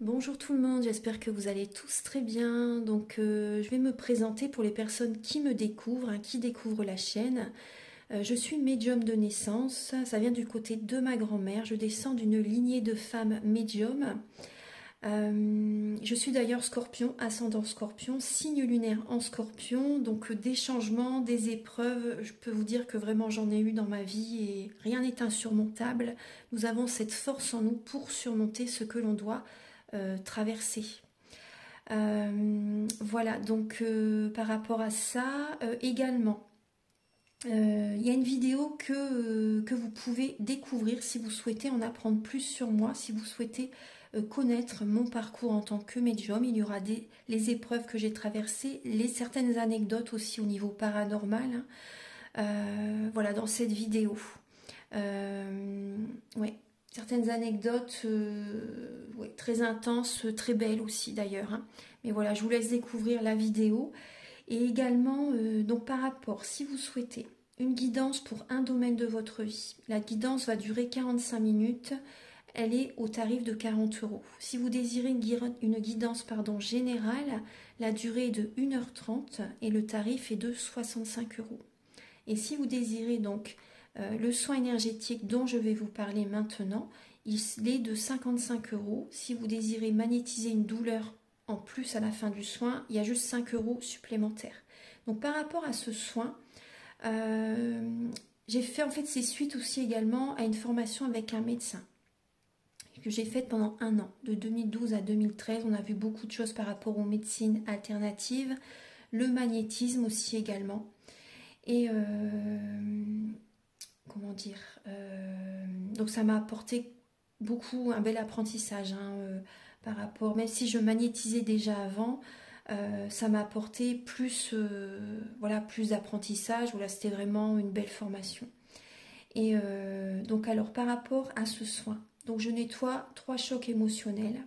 Bonjour tout le monde, j'espère que vous allez tous très bien. Je vais me présenter pour les personnes qui me découvrent, qui découvrent la chaîne. Je suis médium de naissance, ça vient du côté de ma grand-mère. Je descends d'une lignée de femmes médiums. Je suis d'ailleurs scorpion, ascendant scorpion, signe lunaire en scorpion. Donc des changements, des épreuves, je peux vous dire que vraiment j'en ai eu dans ma vie et rien n'est insurmontable. Nous avons cette force en nous pour surmonter ce que l'on doit traverser. Voilà, par rapport à ça, également, il y a une vidéo que vous pouvez découvrir si vous souhaitez en apprendre plus sur moi, si vous souhaitez connaître mon parcours en tant que médium. Il y aura les épreuves que j'ai traversées, certaines anecdotes aussi au niveau paranormal, hein. Voilà, dans cette vidéo. Ouais, certaines anecdotes ouais, très intenses, très belles aussi d'ailleurs, hein. Mais voilà, je vous laisse découvrir la vidéo. Et également, donc par rapport, si vous souhaitez une guidance pour un domaine de votre vie, la guidance va durer 45 minutes. Elle est au tarif de 40 euros. Si vous désirez une guidance générale, la durée est de 1h30 et le tarif est de 65 euros. Et si vous désirez donc le soin énergétique dont je vais vous parler maintenant, il est de 55 euros. Si vous désirez magnétiser une douleur en plus à la fin du soin, il y a juste 5 euros supplémentaires. Donc par rapport à ce soin, j'ai fait en fait c'est suite aussi également à une formation avec un médecin que j'ai faite pendant un an, de 2012 à 2013. On a vu beaucoup de choses par rapport aux médecines alternatives, le magnétisme aussi également. Et comment dire, donc ça m'a apporté beaucoup, un bel apprentissage, hein, par rapport, même si je magnétisais déjà avant, ça m'a apporté plus, voilà, plus d'apprentissage. Voilà, c'était vraiment une belle formation. Et donc alors par rapport à ce soin, donc je nettoie 3 chocs émotionnels.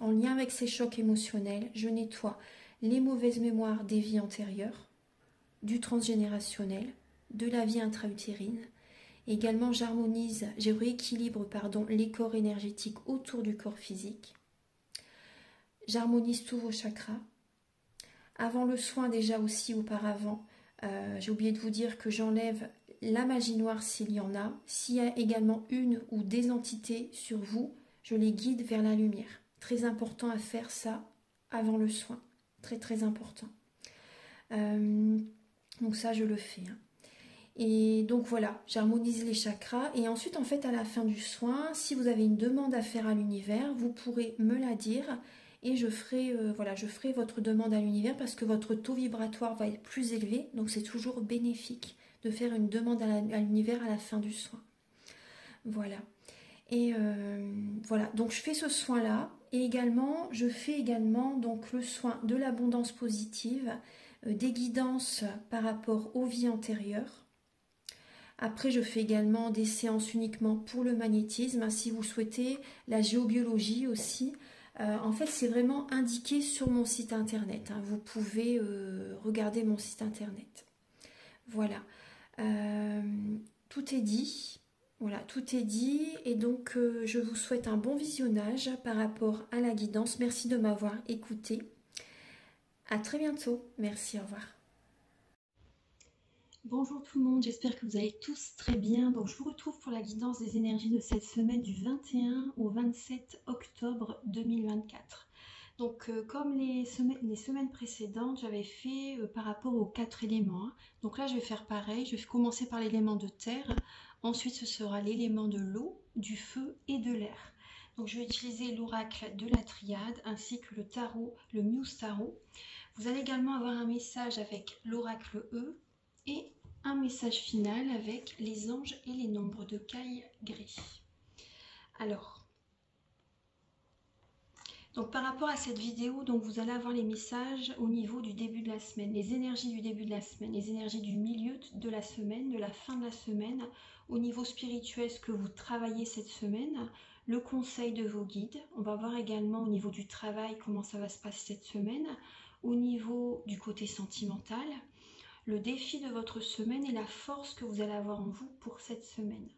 En lien avec ces chocs émotionnels, je nettoie les mauvaises mémoires des vies antérieures, du transgénérationnel, de la vie intra-utérine. Également, je rééquilibre les corps énergétiques autour du corps physique. J'harmonise tous vos chakras. Avant le soin, déjà aussi auparavant, j'ai oublié de vous dire que j'enlève la magie noire s'il y en a. S'il y a également une ou des entités sur vous, je les guide vers la lumière. Très important à faire ça avant le soin. Très très important. Donc ça, je le fais, hein. Et donc voilà, j'harmonise les chakras. Et ensuite, en fait, à la fin du soin, si vous avez une demande à faire à l'univers, vous pourrez me la dire et voilà, je ferai votre demande à l'univers parce que votre taux vibratoire va être plus élevé. Donc c'est toujours bénéfique de faire une demande à l'univers à la fin du soin. Voilà. Et voilà, donc je fais ce soin-là. Et également, je fais également donc le soin de l'abondance positive, des guidances par rapport aux vies antérieures. Après, je fais également des séances uniquement pour le magnétisme, si vous souhaitez, la géobiologie aussi. En fait, c'est vraiment indiqué sur mon site internet, hein. Vous pouvez regarder mon site internet. Voilà. Euh, Tout est dit. Voilà, tout est dit. Et donc, je vous souhaite un bon visionnage par rapport à la guidance. Merci de m'avoir écouté. À très bientôt. Merci, au revoir. Bonjour tout le monde, j'espère que vous allez tous très bien. Donc je vous retrouve pour la guidance des énergies de cette semaine du 21 au 27 octobre 2024. Donc comme les semaines précédentes, j'avais fait par rapport aux 4 éléments, hein. Donc là je vais faire pareil, je vais commencer par l'élément de terre, ensuite ce sera l'élément de l'eau, du feu et de l'air. Donc je vais utiliser l'oracle de la triade ainsi que le tarot, le Muse Tarot. Vous allez également avoir un message avec l'oracle E et un message final avec les anges et les nombres de caille gris. Alors, donc par rapport à cette vidéo, donc vous allez avoir les messages au niveau du début de la semaine, les énergies du début de la semaine, les énergies du milieu de la semaine, de la fin de la semaine, au niveau spirituel, ce que vous travaillez cette semaine, le conseil de vos guides. On va voir également au niveau du travail comment ça va se passer cette semaine, au niveau du côté sentimental, le défi de votre semaine et la force que vous allez avoir en vous pour cette semaine.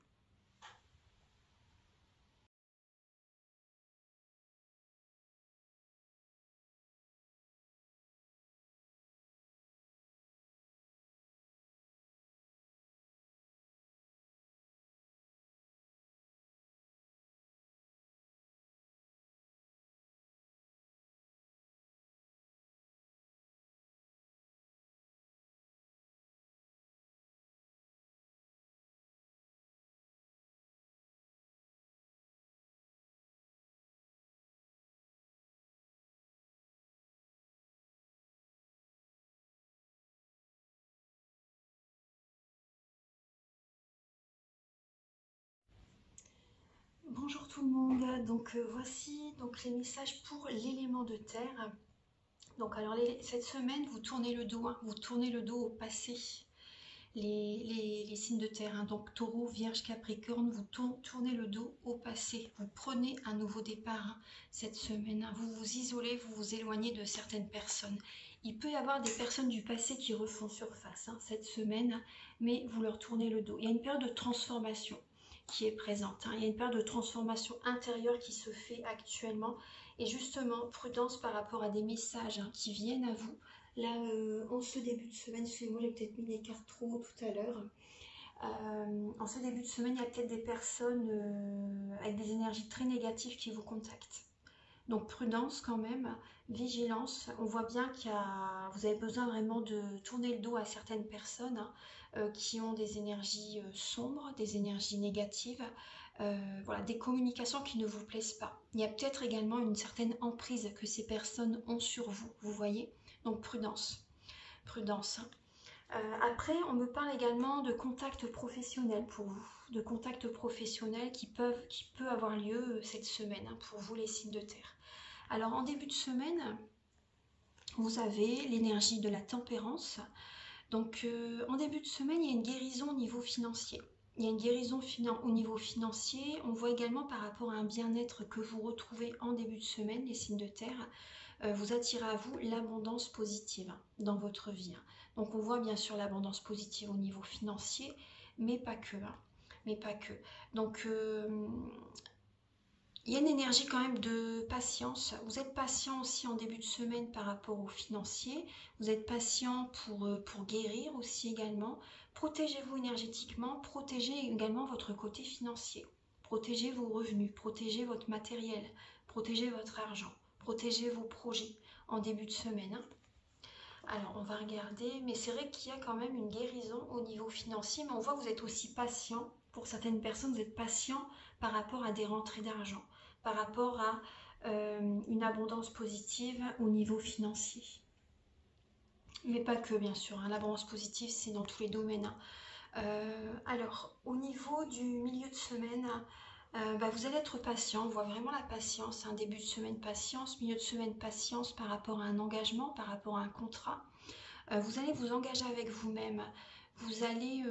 Bonjour tout le monde, donc voici donc les messages pour l'élément de terre. Donc alors cette semaine vous tournez le dos, hein, vous tournez le dos au passé, les signes de terre, hein, donc Taureau, Vierge, Capricorne, vous tournez le dos au passé, vous prenez un nouveau départ hein, cette semaine, hein, vous vous isolez, vous vous éloignez de certaines personnes. Il peut y avoir des personnes du passé qui refont surface hein, cette semaine, mais vous leur tournez le dos. Il y a une période de transformation qui est présente. Hein. Il y a une période de transformation intérieure qui se fait actuellement. Et justement, prudence par rapport à des messages hein, qui viennent à vous. Là, en ce début de semaine, excusez-moi, j'ai peut-être mis les cartes trop haut tout à l'heure. En ce début de semaine, il y a peut-être des personnes avec des énergies très négatives qui vous contactent. Donc prudence quand même, vigilance. On voit bien vous avez besoin vraiment de tourner le dos à certaines personnes hein, qui ont des énergies sombres, des énergies négatives, voilà, des communications qui ne vous plaisent pas. Il y a peut-être également une certaine emprise que ces personnes ont sur vous, vous voyez. Donc prudence, prudence. Après, on me parle également de contacts professionnels pour vous, de contacts professionnels qui peut avoir lieu cette semaine hein, pour vous les signes de terre. Alors en début de semaine, vous avez l'énergie de la tempérance. Donc en début de semaine, il y a une guérison au niveau financier. Il y a une guérison au niveau financier. On voit également par rapport à un bien-être que vous retrouvez en début de semaine, les signes de terre, vous attirez à vous l'abondance positive dans votre vie. Donc on voit bien sûr l'abondance positive au niveau financier, mais pas que. Hein, mais pas que. Donc il y a une énergie quand même de patience. Vous êtes patient aussi en début de semaine par rapport aux financiers. Vous êtes patient pour guérir aussi également. Protégez-vous énergétiquement. Protégez également votre côté financier. Protégez vos revenus. Protégez votre matériel. Protégez votre argent. Protégez vos projets en début de semaine. Hein. Alors, on va regarder. Mais c'est vrai qu'il y a quand même une guérison au niveau financier. Mais on voit que vous êtes aussi patient. Pour certaines personnes, vous êtes patient par rapport à des rentrées d'argent, par rapport à une abondance positive au niveau financier. Mais pas que, bien sûr. Hein. L'abondance positive, c'est dans tous les domaines. Hein. Alors, au niveau du milieu de semaine, vous allez être patient. On voit vraiment la patience. Hein. Début de semaine, patience. Milieu de semaine, patience par rapport à un engagement, par rapport à un contrat. Vous allez vous engager avec vous-même. Vous allez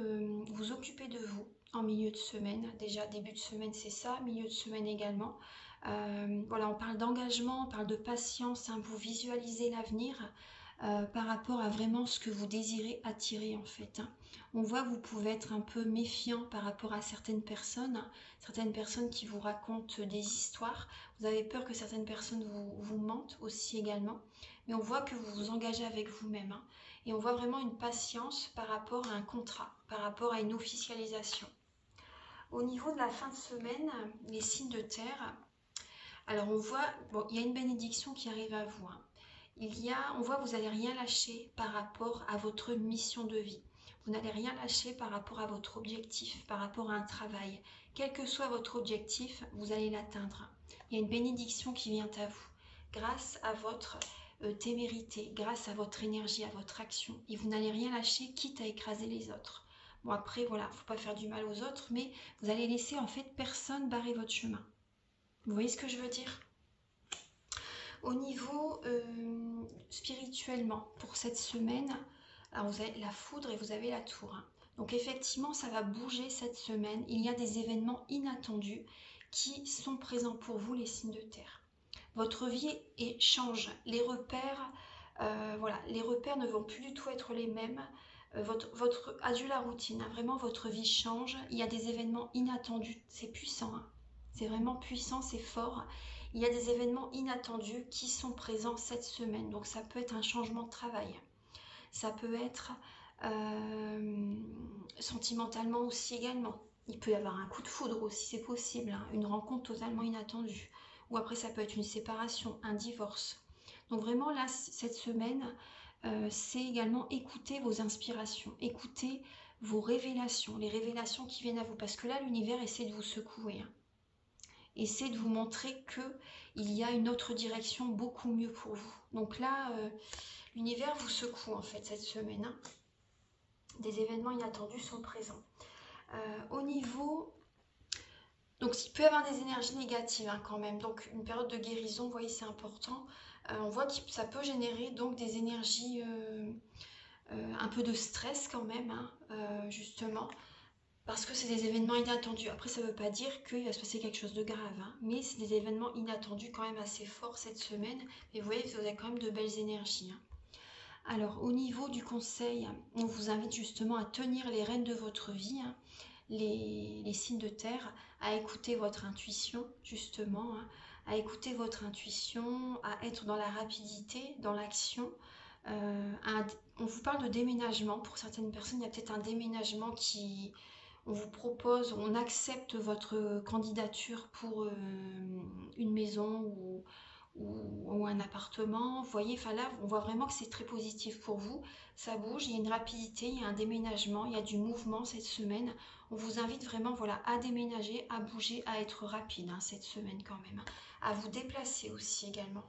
vous occuper de vous en milieu de semaine. Déjà, début de semaine, c'est ça. Milieu de semaine également. Voilà, on parle d'engagement, on parle de patience. Hein, vous visualisez l'avenir par rapport à vraiment ce que vous désirez attirer en fait. Hein. On voit que vous pouvez être un peu méfiant par rapport à certaines personnes qui vous racontent des histoires. Vous avez peur que certaines personnes vous mentent aussi également. Mais on voit que vous vous engagez avec vous-même. Hein. Et on voit vraiment une patience par rapport à un contrat, par rapport à une officialisation. Au niveau de la fin de semaine, les signes de terre, alors on voit, bon, il y a une bénédiction qui arrive à vous. Hein. On voit que vous n'allez rien lâcher par rapport à votre mission de vie. Vous n'allez rien lâcher par rapport à votre objectif, par rapport à un travail. Quel que soit votre objectif, vous allez l'atteindre. Il y a une bénédiction qui vient à vous grâce à votre témérité, grâce à votre énergie, à votre action. Et vous n'allez rien lâcher, quitte à écraser les autres. Bon après, voilà, il ne faut pas faire du mal aux autres, mais vous allez laisser en fait personne barrer votre chemin. Vous voyez ce que je veux dire ? Au niveau spirituellement, pour cette semaine, alors vous avez la foudre et vous avez la tour. Hein. Donc effectivement, ça va bouger cette semaine. Il y a des événements inattendus qui sont présents pour vous, les signes de terre. Votre vie change. Les repères, les repères ne vont plus du tout être les mêmes. Adieu la routine. Hein. Vraiment, votre vie change. Il y a des événements inattendus. C'est puissant. Hein. C'est vraiment puissant, c'est fort. Il y a des événements inattendus qui sont présents cette semaine. Donc ça peut être un changement de travail. Ça peut être sentimentalement aussi également. Il peut y avoir un coup de foudre aussi, c'est possible. Hein. Une rencontre totalement inattendue. Ou après ça peut être une séparation, un divorce. Donc vraiment là, cette semaine, c'est également écouter vos inspirations. Écouter vos révélations, les révélations qui viennent à vous. Parce que là, l'univers essaie de vous secouer. Hein. Essaie de vous montrer qu'il y a une autre direction beaucoup mieux pour vous. Donc là, l'univers vous secoue en fait cette semaine. Hein. Des événements inattendus sont présents. Au niveau Donc il peut y avoir des énergies négatives hein, quand même. Donc une période de guérison, vous voyez, c'est important. On voit que ça peut générer donc des énergies, un peu de stress quand même, hein, justement. Parce que c'est des événements inattendus. Après, ça ne veut pas dire qu'il va se passer quelque chose de grave, hein, mais c'est des événements inattendus quand même assez forts cette semaine. Mais vous voyez, vous avez quand même de belles énergies, hein. Alors, au niveau du conseil, on vous invite justement à tenir les rênes de votre vie, hein, les signes de terre, à écouter votre intuition, justement, hein, à écouter votre intuition, à être dans la rapidité, dans l'action. On vous parle de déménagement. Pour certaines personnes, il y a peut-être un déménagement qui, on vous propose, on accepte votre candidature pour une maison ou un appartement. Vous voyez, enfin là, on voit vraiment que c'est très positif pour vous. Ça bouge, il y a une rapidité, il y a un déménagement, il y a du mouvement cette semaine. On vous invite vraiment voilà, à déménager, à bouger, à être rapide hein, cette semaine quand même. À vous déplacer aussi également.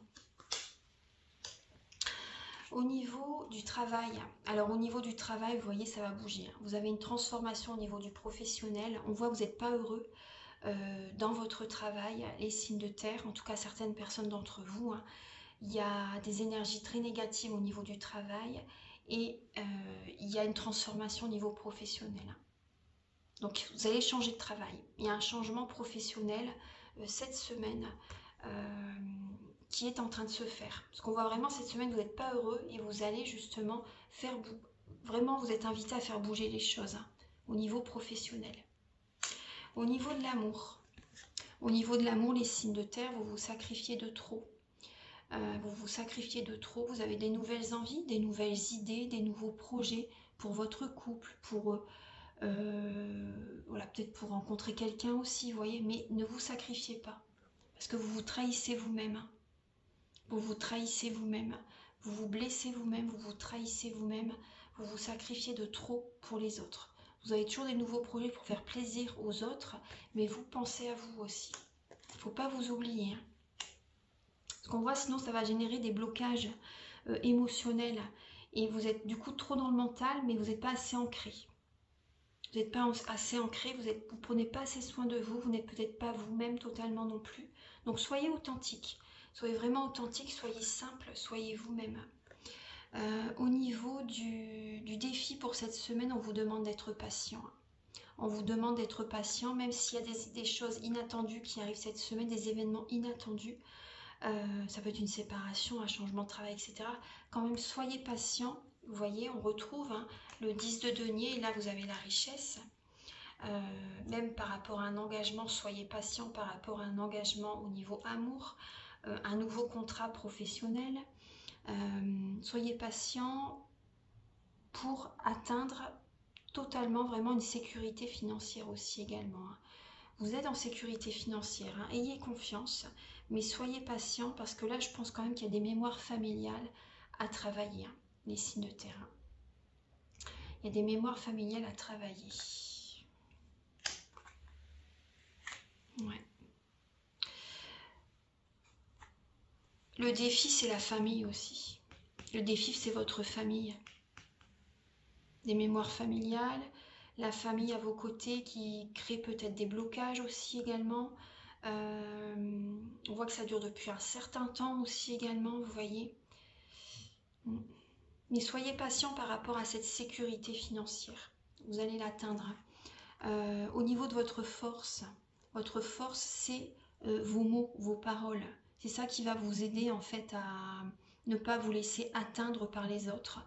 Au niveau du travail, alors au niveau du travail, vous voyez, ça va bouger. Vous avez une transformation au niveau du professionnel. On voit que vous n'êtes pas heureux dans votre travail, les signes de terre, en tout cas certaines personnes d'entre vous. Hein. Il y a des énergies très négatives au niveau du travail et il y a une transformation au niveau professionnel. Donc vous allez changer de travail. Il y a un changement professionnel cette semaine. Qui est en train de se faire. Parce qu'on voit vraiment cette semaine, vous n'êtes pas heureux et vous allez justement faire... Vraiment, vous êtes invité à faire bouger les choses hein, au niveau professionnel. Au niveau de l'amour. Au niveau de l'amour, les signes de terre, vous vous sacrifiez de trop. Vous vous sacrifiez de trop. Vous avez des nouvelles envies, des nouvelles idées, des nouveaux projets pour votre couple, pour... voilà, peut-être pour rencontrer quelqu'un aussi, vous voyez. Mais ne vous sacrifiez pas. Parce que vous vous trahissez vous-même. Hein. Vous vous trahissez vous-même, vous vous blessez vous-même, vous vous trahissez vous-même, vous vous sacrifiez de trop pour les autres. Vous avez toujours des nouveaux projets pour faire plaisir aux autres, mais vous pensez à vous aussi. Il ne faut pas vous oublier. Hein. Parce qu'on voit sinon ça va générer des blocages émotionnels et vous êtes du coup trop dans le mental, mais vous n'êtes pas assez ancré. Vous n'êtes pas assez ancré, vous ne prenez pas assez soin de vous, vous n'êtes peut-être pas vous-même totalement non plus. Donc soyez authentique. Soyez vraiment authentique, soyez simple, soyez vous-même. Au niveau du défi pour cette semaine, on vous demande d'être patient. On vous demande d'être patient, même s'il y a des choses inattendues qui arrivent cette semaine, des événements inattendus. Ça peut être une séparation, un changement de travail, etc. Quand même, soyez patient. Vous voyez, on retrouve hein, le 10 de denier, et là vous avez la richesse. Même par rapport à un engagement, soyez patient par rapport à un engagement au niveau amour. Un nouveau contrat professionnel. Soyez patient pour atteindre totalement vraiment une sécurité financière aussi également. Hein. Vous êtes en sécurité financière, hein. Ayez confiance, mais soyez patient parce que là je pense quand même qu'il y a des mémoires familiales à travailler, hein, les signes de terre. Il y a des mémoires familiales à travailler. Ouais. Le défi, c'est la famille aussi. Le défi, c'est votre famille. Des mémoires familiales, la famille à vos côtés qui crée peut-être des blocages aussi également. On voit que ça dure depuis un certain temps aussi également, vous voyez. Mais soyez patient par rapport à cette sécurité financière. Vous allez l'atteindre. Au niveau de votre force c'est vos mots, vos paroles. C'est ça qui va vous aider en fait à ne pas vous laisser atteindre par les autres.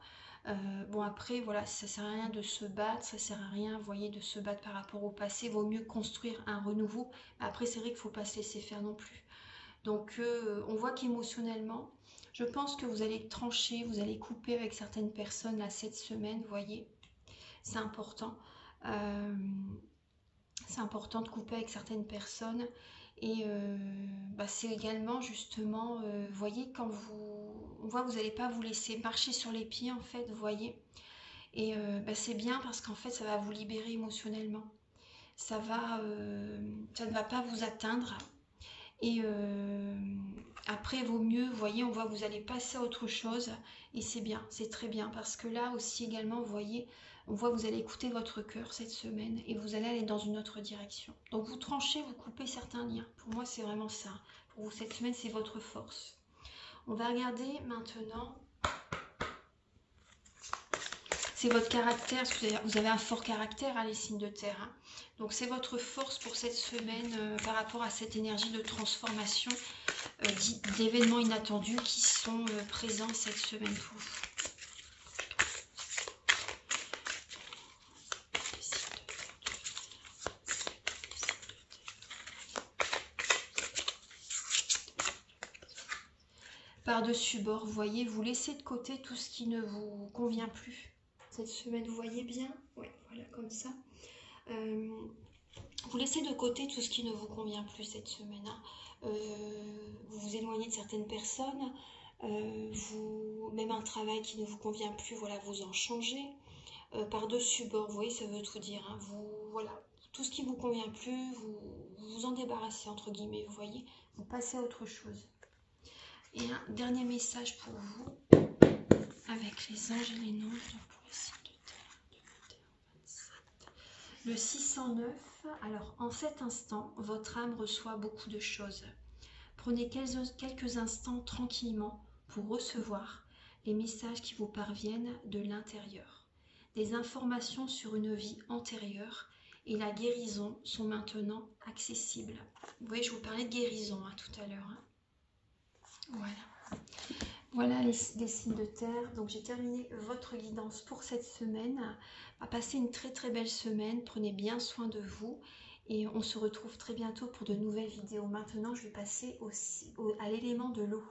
Bon après voilà, ça sert à rien de se battre, ça sert à rien, vous voyez, de se battre par rapport au passé. Vaut mieux construire un renouveau. Après c'est vrai qu'il ne faut pas se laisser faire non plus. Donc on voit qu'émotionnellement, je pense que vous allez trancher, vous allez couper avec certaines personnes là cette semaine, vous voyez. C'est important. C'est important de couper avec certaines personnes et c'est également justement, vous voyez, quand on voit que vous n'allez pas vous laisser marcher sur les pieds en fait, vous voyez, et c'est bien parce qu'en fait ça va vous libérer émotionnellement, ça ne va pas vous atteindre Et après, vaut mieux, vous voyez, on voit que vous allez passer à autre chose. Et c'est bien, c'est très bien. Parce que là aussi également, vous voyez, on voit que vous allez écouter votre cœur cette semaine. Et vous allez aller dans une autre direction. Donc vous tranchez, vous coupez certains liens. Pour moi, c'est vraiment ça. Pour vous, cette semaine, c'est votre force. On va regarder maintenant. C'est votre caractère, parce que vous avez un fort caractère, hein, les signes de terre. Hein. Donc c'est votre force pour cette semaine par rapport à cette énergie de transformation, d'événements inattendus qui sont présents cette semaine pour vous. Par-dessus bord, vous voyez, vous laissez de côté tout ce qui ne vous convient plus. Cette semaine, vous voyez bien? Oui, voilà, comme ça. Vous laissez de côté tout ce qui ne vous convient plus cette semaine. Hein. Vous vous éloignez de certaines personnes. Même un travail qui ne vous convient plus, voilà, vous en changez. Par-dessus bord, vous voyez, ça veut tout dire. Hein. Voilà, tout ce qui ne vous convient plus, vous vous en débarrassez, entre guillemets, vous voyez. Vous passez à autre chose. Et un dernier message pour vous, avec les anges et les nôtres, pour les signes de terre, 27. Le 609, alors en cet instant, votre âme reçoit beaucoup de choses. Prenez quelques instants tranquillement pour recevoir les messages qui vous parviennent de l'intérieur. Des informations sur une vie antérieure et la guérison sont maintenant accessibles. Vous voyez, je vous parlais de guérison tout à l'heure. Hein. Voilà. Voilà les signes de terre. Donc j'ai terminé votre guidance pour cette semaine. Passez une très très belle semaine. Prenez bien soin de vous. Et on se retrouve très bientôt pour de nouvelles vidéos. Maintenant, je vais passer à l'élément de l'eau.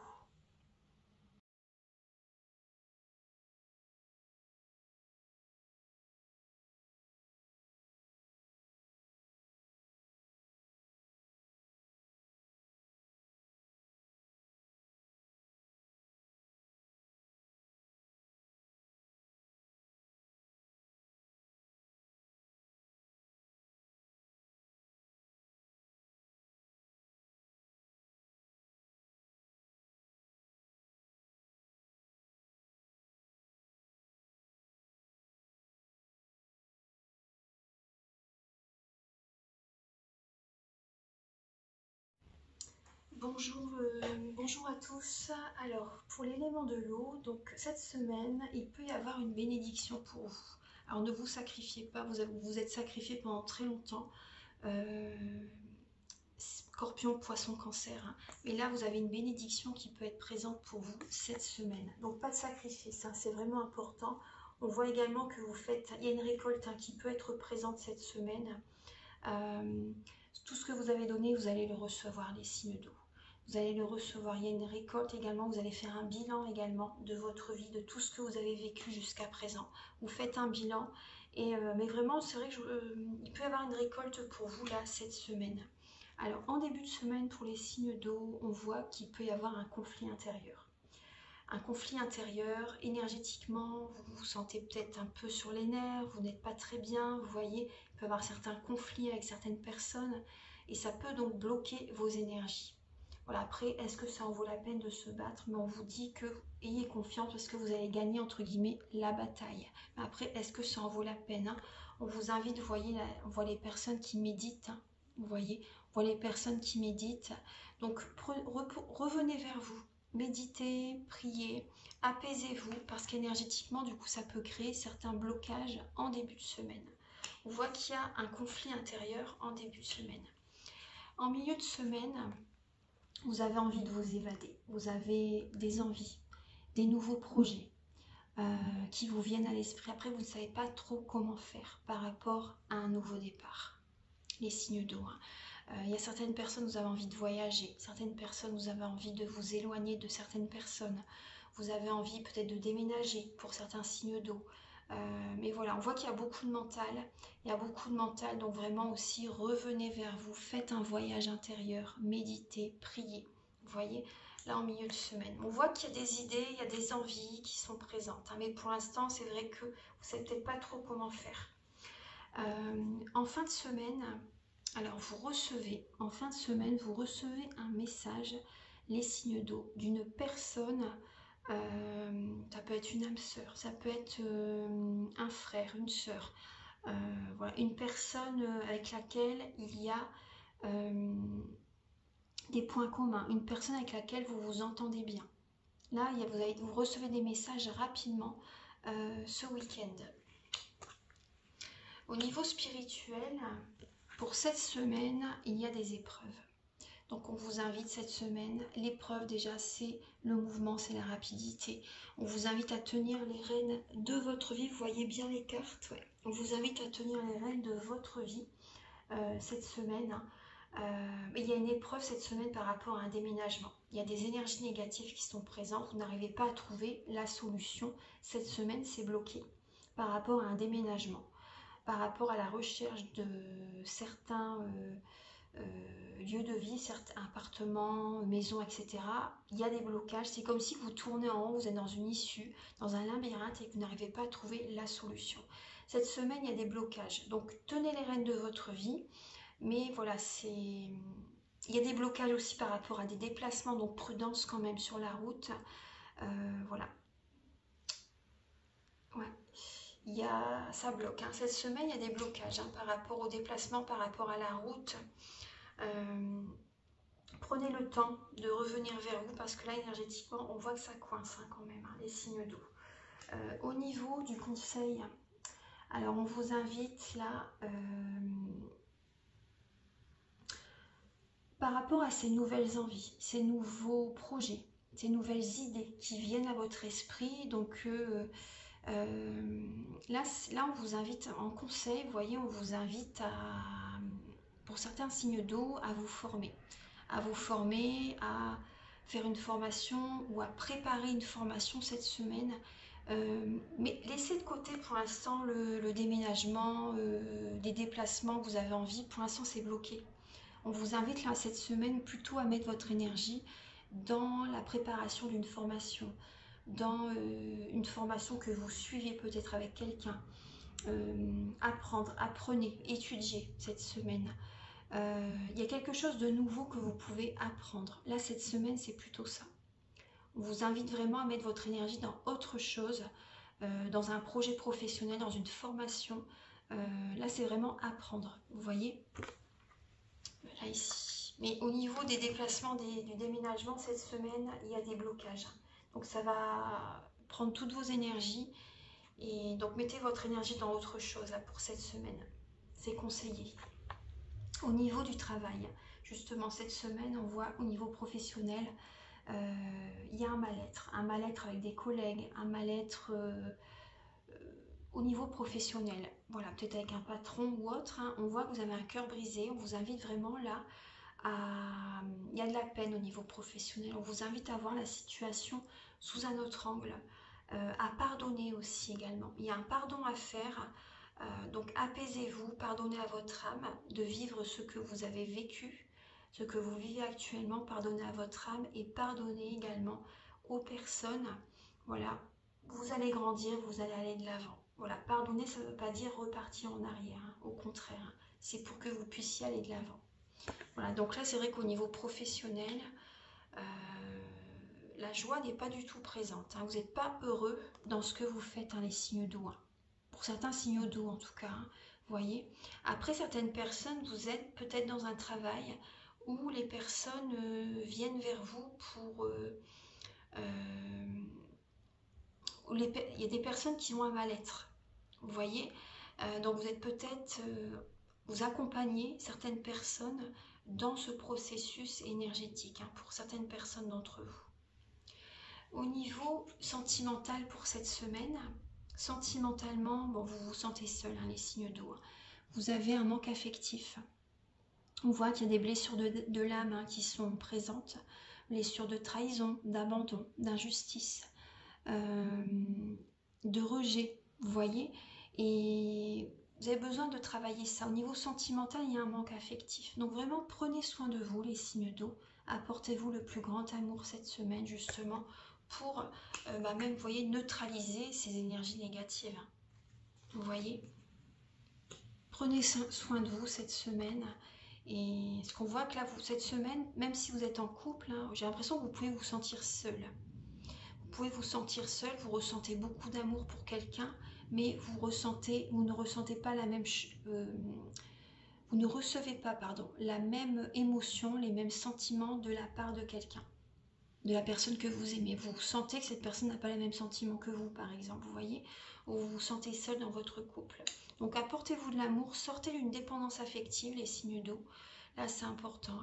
Bonjour à tous. Alors, pour l'élément de l'eau, donc cette semaine, il peut y avoir une bénédiction pour vous. Alors, ne vous sacrifiez pas, vous êtes sacrifié pendant très longtemps. Scorpion, poisson, cancer. Hein. Mais là, vous avez une bénédiction qui peut être présente pour vous cette semaine. Donc, pas de sacrifice, hein, c'est vraiment important. On voit également que il y a une récolte qui peut être présente cette semaine. Tout ce que vous avez donné, vous allez le recevoir, les signes d'eau. Vous allez le recevoir. Il y a une récolte également. Vous allez faire un bilan également de votre vie, de tout ce que vous avez vécu jusqu'à présent. Vous faites un bilan. Mais vraiment, c'est vrai qu'il peut y avoir une récolte pour vous là cette semaine. Alors, en début de semaine, pour les signes d'eau, on voit qu'il peut y avoir un conflit intérieur. Un conflit intérieur, énergétiquement, vous vous sentez peut-être un peu sur les nerfs, vous n'êtes pas très bien, vous voyez, il peut y avoir certains conflits avec certaines personnes et ça peut donc bloquer vos énergies. Voilà, après, est-ce que ça en vaut la peine de se battre? Mais on vous dit que ayez confiance parce que vous allez gagner, entre guillemets, la bataille. Mais après, est-ce que ça en vaut la peine? On vous invite, vous voyez, on voit les personnes qui méditent, vous voyez, on voit les personnes qui méditent. Donc, revenez vers vous. Méditez, priez, apaisez-vous parce qu'énergétiquement, du coup, ça peut créer certains blocages en début de semaine. On voit qu'il y a un conflit intérieur en début de semaine. En milieu de semaine, vous avez envie de vous évader. Vous avez des envies, des nouveaux projets qui vous viennent à l'esprit. Après, vous ne savez pas trop comment faire par rapport à un nouveau départ. Les signes d'eau. Il y a certaines personnes, vous avez envie de voyager. Certaines personnes, vous avez envie de vous éloigner de certaines personnes. Vous avez envie peut-être de déménager pour certains signes d'eau. Mais voilà, on voit qu'il y a beaucoup de mental. Il y a beaucoup de mental, donc vraiment aussi revenez vers vous. Faites un voyage intérieur, méditez, priez. Vous voyez, là en milieu de semaine. On voit qu'il y a des idées, il y a des envies qui sont présentes. Mais pour l'instant, c'est vrai que vous ne savez peut-être pas trop comment faire. En fin de semaine, Alors, vous recevez, en fin de semaine, vous recevez un message, les signes d'eau, d'une personne, ça peut être une âme sœur, ça peut être un frère, une sœur, voilà, une personne avec laquelle il y a des points communs, une personne avec laquelle vous vous entendez bien. Là, vous recevez des messages rapidement ce week-end. Au niveau spirituel, pour cette semaine, il y a des épreuves. Donc on vous invite cette semaine, l'épreuve déjà c'est le mouvement, c'est la rapidité. On vous invite à tenir les rênes de votre vie, vous voyez bien les cartes, ouais. On vous invite à tenir les rênes de votre vie cette semaine. Il y a une épreuve cette semaine par rapport à un déménagement. Il y a des énergies négatives qui sont présentes, vous n'arrivez pas à trouver la solution. Cette semaine c'est bloqué par rapport à un déménagement, par rapport à la recherche de certains lieux de vie, certains appartements, maisons, etc. Il y a des blocages, c'est comme si vous tournez en haut, vous êtes dans une issue, dans un labyrinthe et que vous n'arrivez pas à trouver la solution. Cette semaine, il y a des blocages, donc tenez les rênes de votre vie, mais voilà, il y a des blocages aussi par rapport à des déplacements, donc prudence quand même sur la route, voilà. Ouais. Ça bloque, hein. Cette semaine, il y a des blocages hein, par rapport au déplacement, par rapport à la route. Prenez le temps de revenir vers vous parce que là, énergétiquement, on voit que ça coince hein, quand même, hein, les signes d'eau. Au niveau du conseil, alors on vous invite là, par rapport à ces nouvelles envies, ces nouveaux projets, ces nouvelles idées qui viennent à votre esprit, donc là, on vous invite en conseil, vous voyez, on vous invite pour certains signes d'eau, à vous former. À vous former, à faire une formation ou à préparer une formation cette semaine. Mais laissez de côté pour l'instant le déménagement, les déplacements que vous avez envie. Pour l'instant, c'est bloqué. On vous invite là cette semaine plutôt à mettre votre énergie dans la préparation d'une formation, dans une formation que vous suivez peut-être avec quelqu'un. Apprendre, apprenez, étudiez cette semaine. Il y a quelque chose de nouveau que vous pouvez apprendre. Là, cette semaine, c'est plutôt ça. On vous invite vraiment à mettre votre énergie dans autre chose, dans un projet professionnel, dans une formation. Là, c'est vraiment apprendre. Vous voyez ? Là, ici. Mais au niveau des déplacements, du déménagement, cette semaine, il y a des blocages. Donc, ça va prendre toutes vos énergies. Et donc, mettez votre énergie dans autre chose là, pour cette semaine. C'est conseillé. Au niveau du travail, justement cette semaine, on voit au niveau professionnel, il y a un mal-être avec des collègues, un mal-être au niveau professionnel. Voilà, peut-être avec un patron ou autre, hein. On voit que vous avez un cœur brisé, on vous invite vraiment là à... Il y a de la peine au niveau professionnel, on vous invite à voir la situation sous un autre angle, à pardonner aussi également. Il y a un pardon à faire. Donc apaisez-vous, pardonnez à votre âme de vivre ce que vous avez vécu, ce que vous vivez actuellement, pardonnez à votre âme et pardonnez également aux personnes. Voilà, vous allez grandir, vous allez aller de l'avant. Voilà, pardonner, ça ne veut pas dire repartir en arrière, hein. Au contraire, hein. C'est pour que vous puissiez aller de l'avant. Voilà, donc là c'est vrai qu'au niveau professionnel, la joie n'est pas du tout présente, hein. Vous n'êtes pas heureux dans ce que vous faites, hein, les signes d'eau, hein. Pour certains signaux d'eau en tout cas, hein, vous voyez. Après, certaines personnes, vous êtes peut-être dans un travail où les personnes viennent vers vous pour... il y a des personnes qui ont un mal-être, vous voyez. Donc vous êtes peut-être... vous accompagnez certaines personnes dans ce processus énergétique, hein, pour certaines personnes d'entre vous. Au niveau sentimental pour cette semaine, sentimentalement, bon, vous vous sentez seul, hein, les signes d'eau. Vous avez un manque affectif. On voit qu'il y a des blessures de l'âme hein, qui sont présentes. Blessures de trahison, d'abandon, d'injustice, de rejet, vous voyez. Et vous avez besoin de travailler ça. Au niveau sentimental, il y a un manque affectif. Donc vraiment, prenez soin de vous, les signes d'eau. Apportez-vous le plus grand amour cette semaine, justement, pour même, vous voyez, neutraliser ces énergies négatives. Vous voyez, prenez soin de vous cette semaine Et ce qu'on voit que là, cette semaine, même si vous êtes en couple, hein, j'ai l'impression que vous pouvez vous sentir seul. Vous pouvez vous sentir seul, vous ressentez beaucoup d'amour pour quelqu'un, mais vous ne ressentez pas la même vous ne recevez pas, pardon, la même émotion, les mêmes sentiments de la part de quelqu'un, de la personne que vous aimez. Vous sentez que cette personne n'a pas les mêmes sentiments que vous, par exemple, vous voyez, ou vous vous sentez seul dans votre couple. Donc apportez-vous de l'amour, sortez d'une dépendance affective, les signes d'eau. Là, c'est important.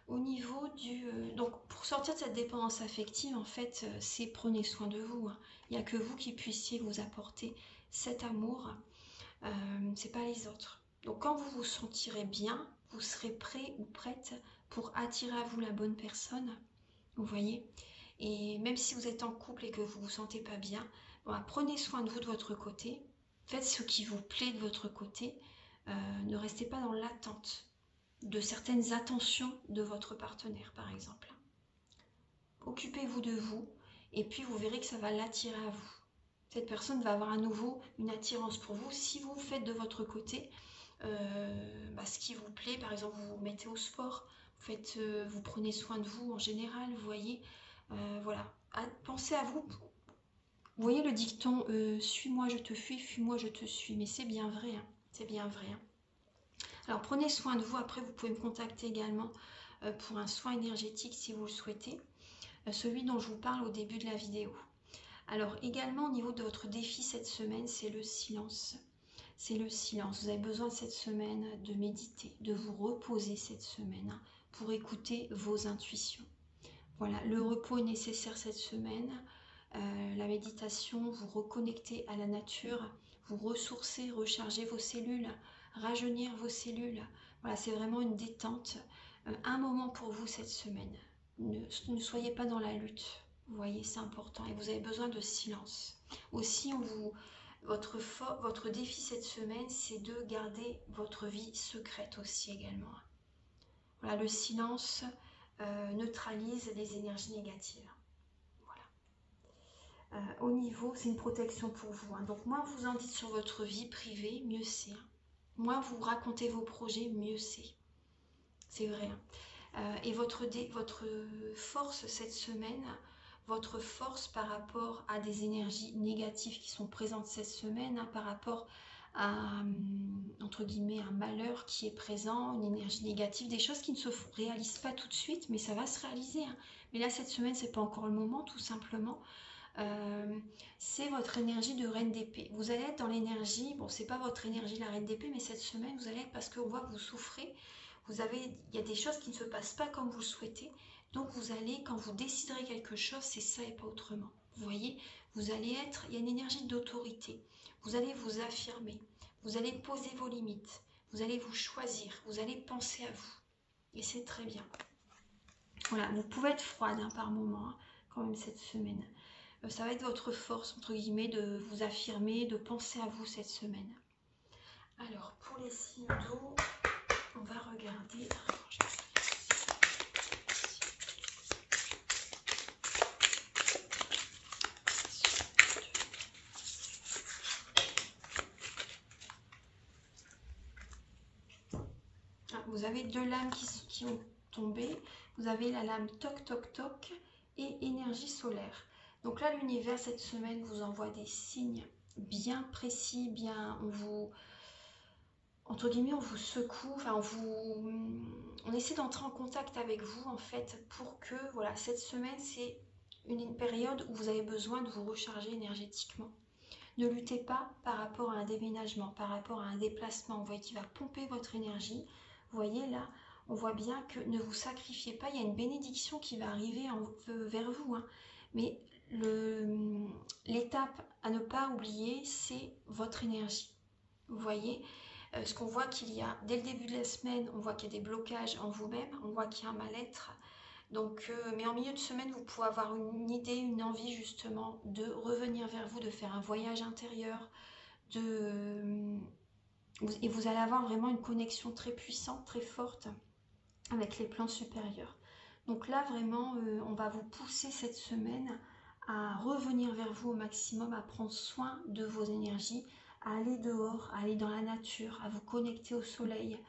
Au niveau du... donc, pour sortir de cette dépendance affective, en fait, c'est prenez soin de vous. Hein. Il n'y a que vous qui puissiez vous apporter cet amour. C'est pas les autres. Donc, quand vous vous sentirez bien, vous serez prêt ou prête pour attirer à vous la bonne personne. Vous voyez? Et même si vous êtes en couple et que vous vous sentez pas bien, bon, prenez soin de vous de votre côté. Faites ce qui vous plaît de votre côté. Ne restez pas dans l'attente de certaines attentions de votre partenaire, par exemple. Occupez-vous de vous et puis vous verrez que ça va l'attirer à vous. Cette personne va avoir à nouveau une attirance pour vous si vous faites de votre côté ce qui vous plaît. Par exemple, vous vous mettez au sport, vous prenez soin de vous en général, vous voyez. Voilà, pensez à vous. Vous voyez le dicton suis-moi je te fuis-moi je te suis, mais c'est bien vrai, hein, c'est bien vrai. Hein. Alors prenez soin de vous, après vous pouvez me contacter également pour un soin énergétique si vous le souhaitez, celui dont je vous parle au début de la vidéo. Alors également au niveau de votre défi cette semaine, c'est le silence. C'est le silence. Vous avez besoin cette semaine de méditer, de vous reposer cette semaine hein, pour écouter vos intuitions. Voilà, le repos est nécessaire cette semaine. La méditation, vous reconnectez à la nature, vous ressourcez, rechargez vos cellules, rajeunir vos cellules. Voilà, c'est vraiment une détente. Un moment pour vous cette semaine. Ne soyez pas dans la lutte. Vous voyez, c'est important. Et vous avez besoin de silence. Aussi, votre défi cette semaine, c'est de garder votre vie secrète aussi également. Voilà, le silence neutralise les énergies négatives. Au niveau, c'est une protection pour vous. Hein. Donc, moins vous en dites sur votre vie privée, mieux c'est. Hein. Moins vous racontez vos projets, mieux c'est. C'est vrai. Hein. Et votre force cette semaine, votre force par rapport à des énergies négatives qui sont présentes cette semaine, hein, par rapport à, entre guillemets, un malheur qui est présent, une énergie négative, des choses qui ne se réalisent pas tout de suite, mais ça va se réaliser. Hein. Mais là, cette semaine, c'est pas encore le moment, tout simplement. C'est votre énergie de reine d'épée. Vous allez être dans l'énergie, bon, c'est pas votre énergie la reine d'épée, mais cette semaine, vous allez être parce qu'on voit que vous souffrez. Il y a des choses qui ne se passent pas comme vous le souhaitez. Donc vous allez, quand vous déciderez quelque chose, c'est ça et pas autrement. Vous voyez, vous allez être, il y a une énergie d'autorité. Vous allez vous affirmer, vous allez poser vos limites, vous allez vous choisir, vous allez penser à vous. Et c'est très bien. Voilà, vous pouvez être froide hein, par moment, hein, quand même cette semaine. Ça va être votre force, entre guillemets, de vous affirmer, de penser à vous cette semaine. Alors, pour les signes d'eau, on va regarder. Vous avez deux lames qui ont tombé. Vous avez la lame toc toc toc et énergie solaire. Donc là, l'univers, cette semaine, vous envoie des signes bien précis, entre guillemets, on vous secoue, enfin, on essaie d'entrer en contact avec vous, en fait, pour que, voilà, cette semaine, c'est une période où vous avez besoin de vous recharger énergétiquement. Ne luttez pas par rapport à un déménagement, par rapport à un déplacement, vous voyez, qui va pomper votre énergie. Vous voyez, là, on voit bien que ne vous sacrifiez pas, il y a une bénédiction qui va arriver vers vous, hein. Mais l'étape à ne pas oublier, c'est votre énergie. Vous voyez, ce qu'on voit qu'il y a, dès le début de la semaine, on voit qu'il y a des blocages en vous-même, on voit qu'il y a un mal-être. Donc, mais en milieu de semaine, vous pouvez avoir une idée, une envie justement de revenir vers vous, de faire un voyage intérieur, et vous allez avoir vraiment une connexion très puissante, très forte avec les plans supérieurs. Donc là, vraiment, on va vous pousser cette semaine à revenir vers vous au maximum, à prendre soin de vos énergies, à aller dehors, à aller dans la nature, à vous connecter au soleil,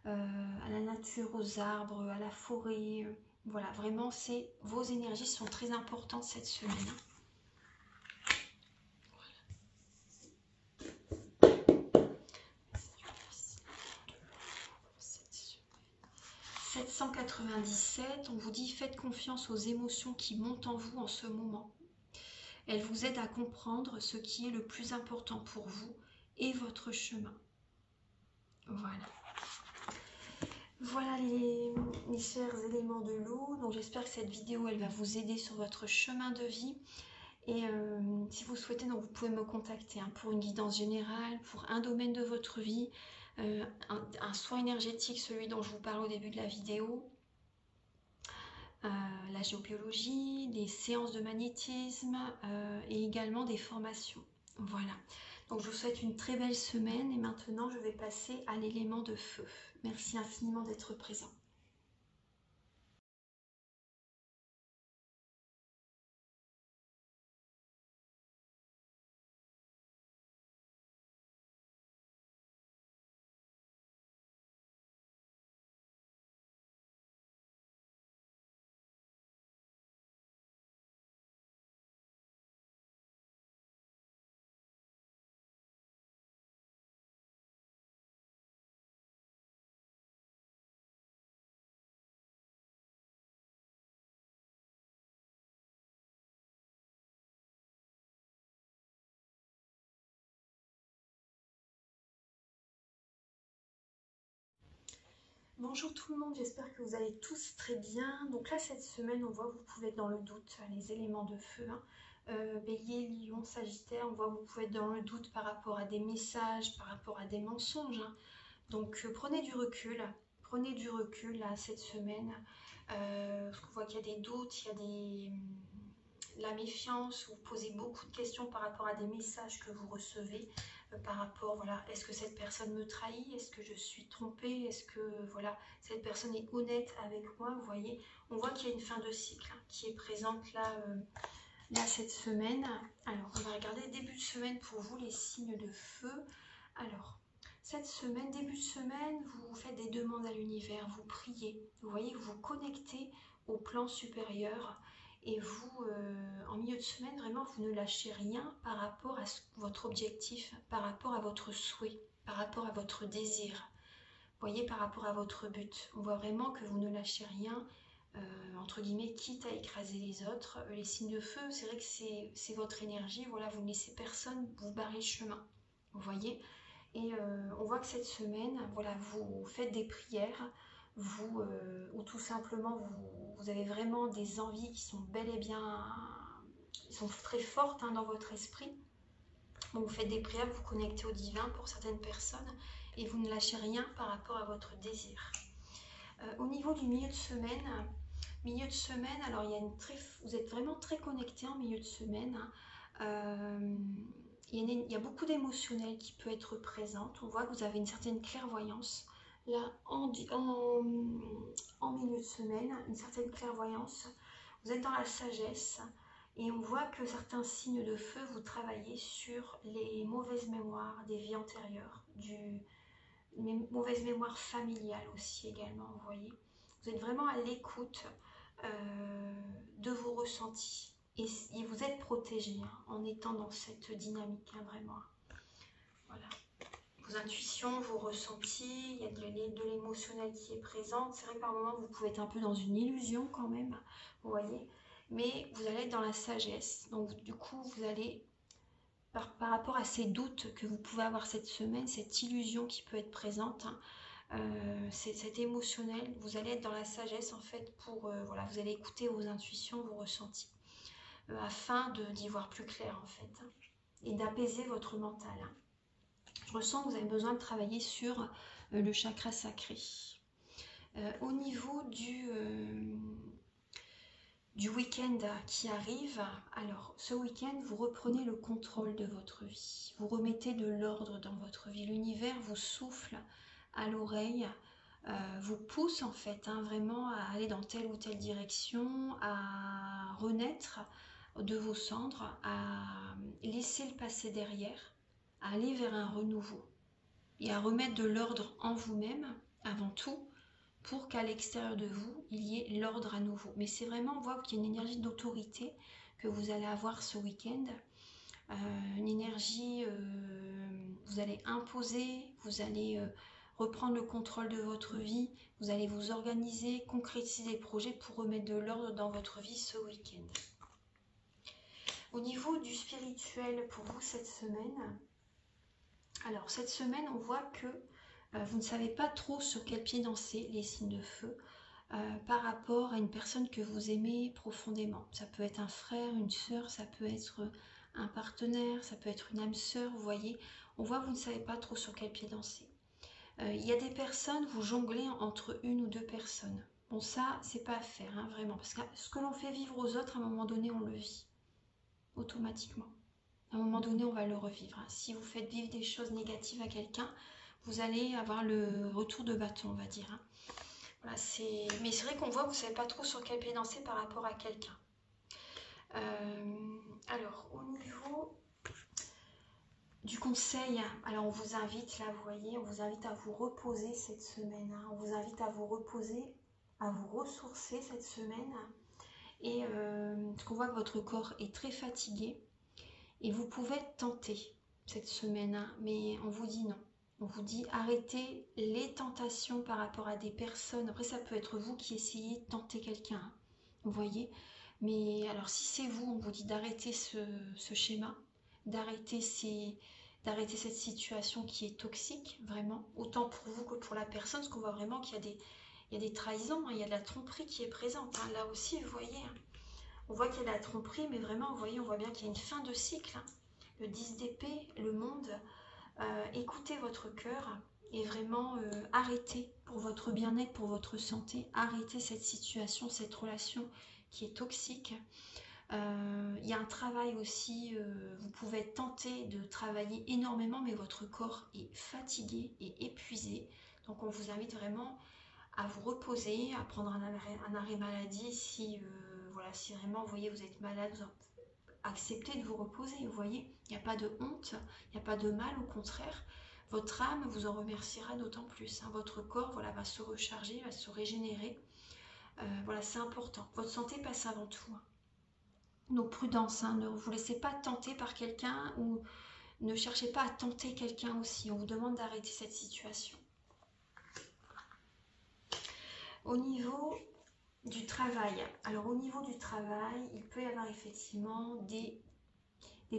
à la nature, aux arbres, à la forêt. Voilà, vraiment, vos énergies sont très importantes cette semaine. 797, on vous dit faites confiance aux émotions qui montent en vous en ce moment. Elles vous aident à comprendre ce qui est le plus important pour vous et votre chemin. Voilà. Voilà les chers éléments de l'eau. Donc j'espère que cette vidéo elle va vous aider sur votre chemin de vie. Et si vous souhaitez, donc, vous pouvez me contacter pour une guidance générale, pour un domaine de votre vie, un soin énergétique, celui dont je vous parle au début de la vidéo, la géobiologie, des séances de magnétisme et également des formations. Voilà. Donc je vous souhaite une très belle semaine et maintenant je vais passer à l'élément de feu. Merci infiniment d'être présent. Bonjour tout le monde, j'espère que vous allez tous très bien. Donc là, cette semaine, on voit que vous pouvez être dans le doute, les éléments de feu. Bélier, Lion, Sagittaire, on voit que vous pouvez être dans le doute par rapport à des messages, par rapport à des mensonges. Donc prenez du recul là, cette semaine. Parce qu'on voit qu'il y a des doutes, il y a la méfiance, vous posez beaucoup de questions par rapport à des messages que vous recevez. Par rapport, voilà, est-ce que cette personne me trahit? Est-ce que je suis trompée? Est-ce que, voilà, cette personne est honnête avec moi? Vous voyez, on voit qu'il y a une fin de cycle qui est présente là, là cette semaine. Alors, on va regarder début de semaine pour vous, les signes de feu. Alors, cette semaine, début de semaine, vous faites des demandes à l'univers, vous priez. Vous voyez, vous vous connectez au plan supérieur. Et vous, en milieu de semaine, vraiment, vous ne lâchez rien par rapport à votre objectif, par rapport à votre souhait, par rapport à votre désir. Vous voyez, par rapport à votre but. On voit vraiment que vous ne lâchez rien, entre guillemets, quitte à écraser les autres. Les signes de feu, c'est vrai que c'est votre énergie. Voilà, vous ne laissez personne vous barrer le chemin. Vous voyez. Et on voit que cette semaine, voilà, vous faites des prières, ou tout simplement vous avez vraiment des envies qui sont bel et bien, qui sont très fortes dans votre esprit. Donc vous faites des prières, vous vous connectez au divin pour certaines personnes et vous ne lâchez rien par rapport à votre désir. Au niveau du milieu de semaine, alors vous êtes vraiment très connecté en milieu de semaine. Il y a beaucoup d'émotionnel qui peut être présente. On voit que vous avez une certaine clairvoyance. Là, en milieu de semaine, une certaine clairvoyance. Vous êtes dans la sagesse. Et on voit que certains signes de feu, vous travaillez sur les mauvaises mémoires des vies antérieures, mauvaises mémoires familiales aussi également, vous voyez. Vous êtes vraiment à l'écoute de vos ressentis. Et vous êtes protégé en étant dans cette dynamique, vraiment. Voilà. Vos intuitions, vos ressentis, il y a de l'émotionnel qui est présent. C'est vrai que par moments, vous pouvez être un peu dans une illusion quand même, vous voyez. Mais vous allez être dans la sagesse. Donc du coup, vous allez, par rapport à ces doutes que vous pouvez avoir cette semaine, cette illusion qui peut être présente, cet émotionnel, vous allez être dans la sagesse en fait pour, voilà, vous allez écouter vos intuitions, vos ressentis. Afin d'y voir plus clair en fait et d'apaiser votre mental. Je ressens que vous avez besoin de travailler sur le chakra sacré. Au niveau du week-end qui arrive, alors ce week-end vous reprenez le contrôle de votre vie, vous remettez de l'ordre dans votre vie, l'univers vous souffle à l'oreille, vous pousse en fait vraiment à aller dans telle ou telle direction, à renaître de vos cendres, à laisser le passé derrière, à aller vers un renouveau et à remettre de l'ordre en vous-même avant tout, pour qu'à l'extérieur de vous, il y ait l'ordre à nouveau. Mais c'est vraiment, on voit qu'il y a une énergie d'autorité que vous allez avoir ce week-end. Une énergie, vous allez imposer, vous allez reprendre le contrôle de votre vie, vous allez vous organiser, concrétiser des projets pour remettre de l'ordre dans votre vie ce week-end. Au niveau du spirituel pour vous cette semaine, alors cette semaine on voit que vous ne savez pas trop sur quel pied danser, les signes de feu, par rapport à une personne que vous aimez profondément. Ça peut être un frère, une sœur, ça peut être un partenaire, ça peut être une âme sœur, vous voyez. On voit que vous ne savez pas trop sur quel pied danser. Il y a des personnes, vous jonglez entre une ou deux personnes. Bon, ça, c'est pas à faire, hein, vraiment. Parce que ce que l'on fait vivre aux autres, à un moment donné, on le vit automatiquement. À un moment donné, on va le revivre. Hein. Si vous faites vivre des choses négatives à quelqu'un, vous allez avoir le retour de bâton, on va dire. Hein. Voilà, mais c'est vrai qu'on voit que vous ne savez pas trop sur quel pied danser par rapport à quelqu'un. Alors, au niveau du conseil, alors on vous invite, là vous voyez, on vous invite à vous reposer cette semaine. Hein. On vous invite à vous reposer, à vous ressourcer cette semaine. Et parce qu'on voit que votre corps est très fatigué. Et vous pouvez tenter cette semaine, hein, mais on vous dit non. On vous dit arrêtez les tentations par rapport à des personnes. Après, ça peut être vous qui essayez de tenter quelqu'un. Hein, vous voyez. Mais alors, si c'est vous, on vous dit d'arrêter ce schéma, d'arrêter cette situation qui est toxique, vraiment, autant pour vous que pour la personne, parce qu'on voit vraiment qu'il y a des trahisons, hein, il y a de la tromperie qui est présente. Hein, là aussi, vous voyez. Hein. On voit qu'il y a de la tromperie, mais vraiment, vous voyez, on voit bien qu'il y a une fin de cycle. Hein. Le 10 d'épée, le monde, écoutez votre cœur et vraiment arrêtez pour votre bien-être, pour votre santé, arrêtez cette situation, cette relation qui est toxique. Il y a un travail aussi, vous pouvez tenter de travailler énormément, mais votre corps est fatigué et épuisé. Donc on vous invite vraiment à vous reposer, à prendre un arrêt maladie si, voilà, si vraiment vous voyez vous êtes malade, acceptez de vous reposer, vous voyez, il n'y a pas de honte, il n'y a pas de mal, au contraire, votre âme vous en remerciera d'autant plus, hein. Votre corps voilà, va se recharger, va se régénérer, voilà, c'est important, votre santé passe avant tout. Hein. Donc prudence, hein, ne vous laissez pas tenter par quelqu'un ou ne cherchez pas à tenter quelqu'un aussi, on vous demande d'arrêter cette situation. Au niveau du travail, alors au niveau du travail, il peut y avoir effectivement des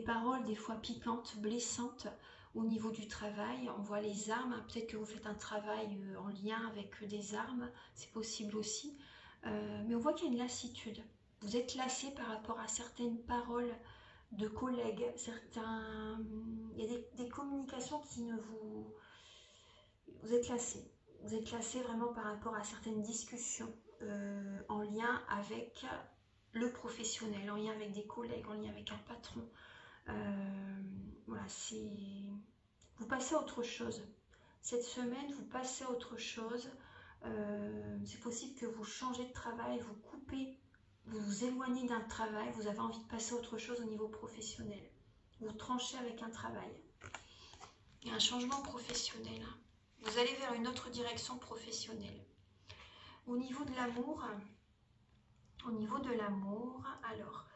paroles des fois piquantes, blessantes au niveau du travail. On voit les armes, peut-être que vous faites un travail en lien avec des armes, c'est possible aussi. Mais on voit qu'il y a une lassitude. Vous êtes lassé par rapport à certaines paroles de collègues, il y a des communications qui ne vous... Vous êtes lassé. Vous êtes lassé vraiment par rapport à certaines discussions en lien avec le professionnel, en lien avec des collègues, en lien avec un patron. Voilà, vous passez à autre chose. Cette semaine, vous passez à autre chose. C'est possible que vous changez de travail, vous coupez, vous vous éloignez d'un travail, vous avez envie de passer à autre chose au niveau professionnel. Vous tranchez avec un travail. Il y a un changement professionnel. Vous allez vers une autre direction professionnelle. Au niveau de l'amour, alors,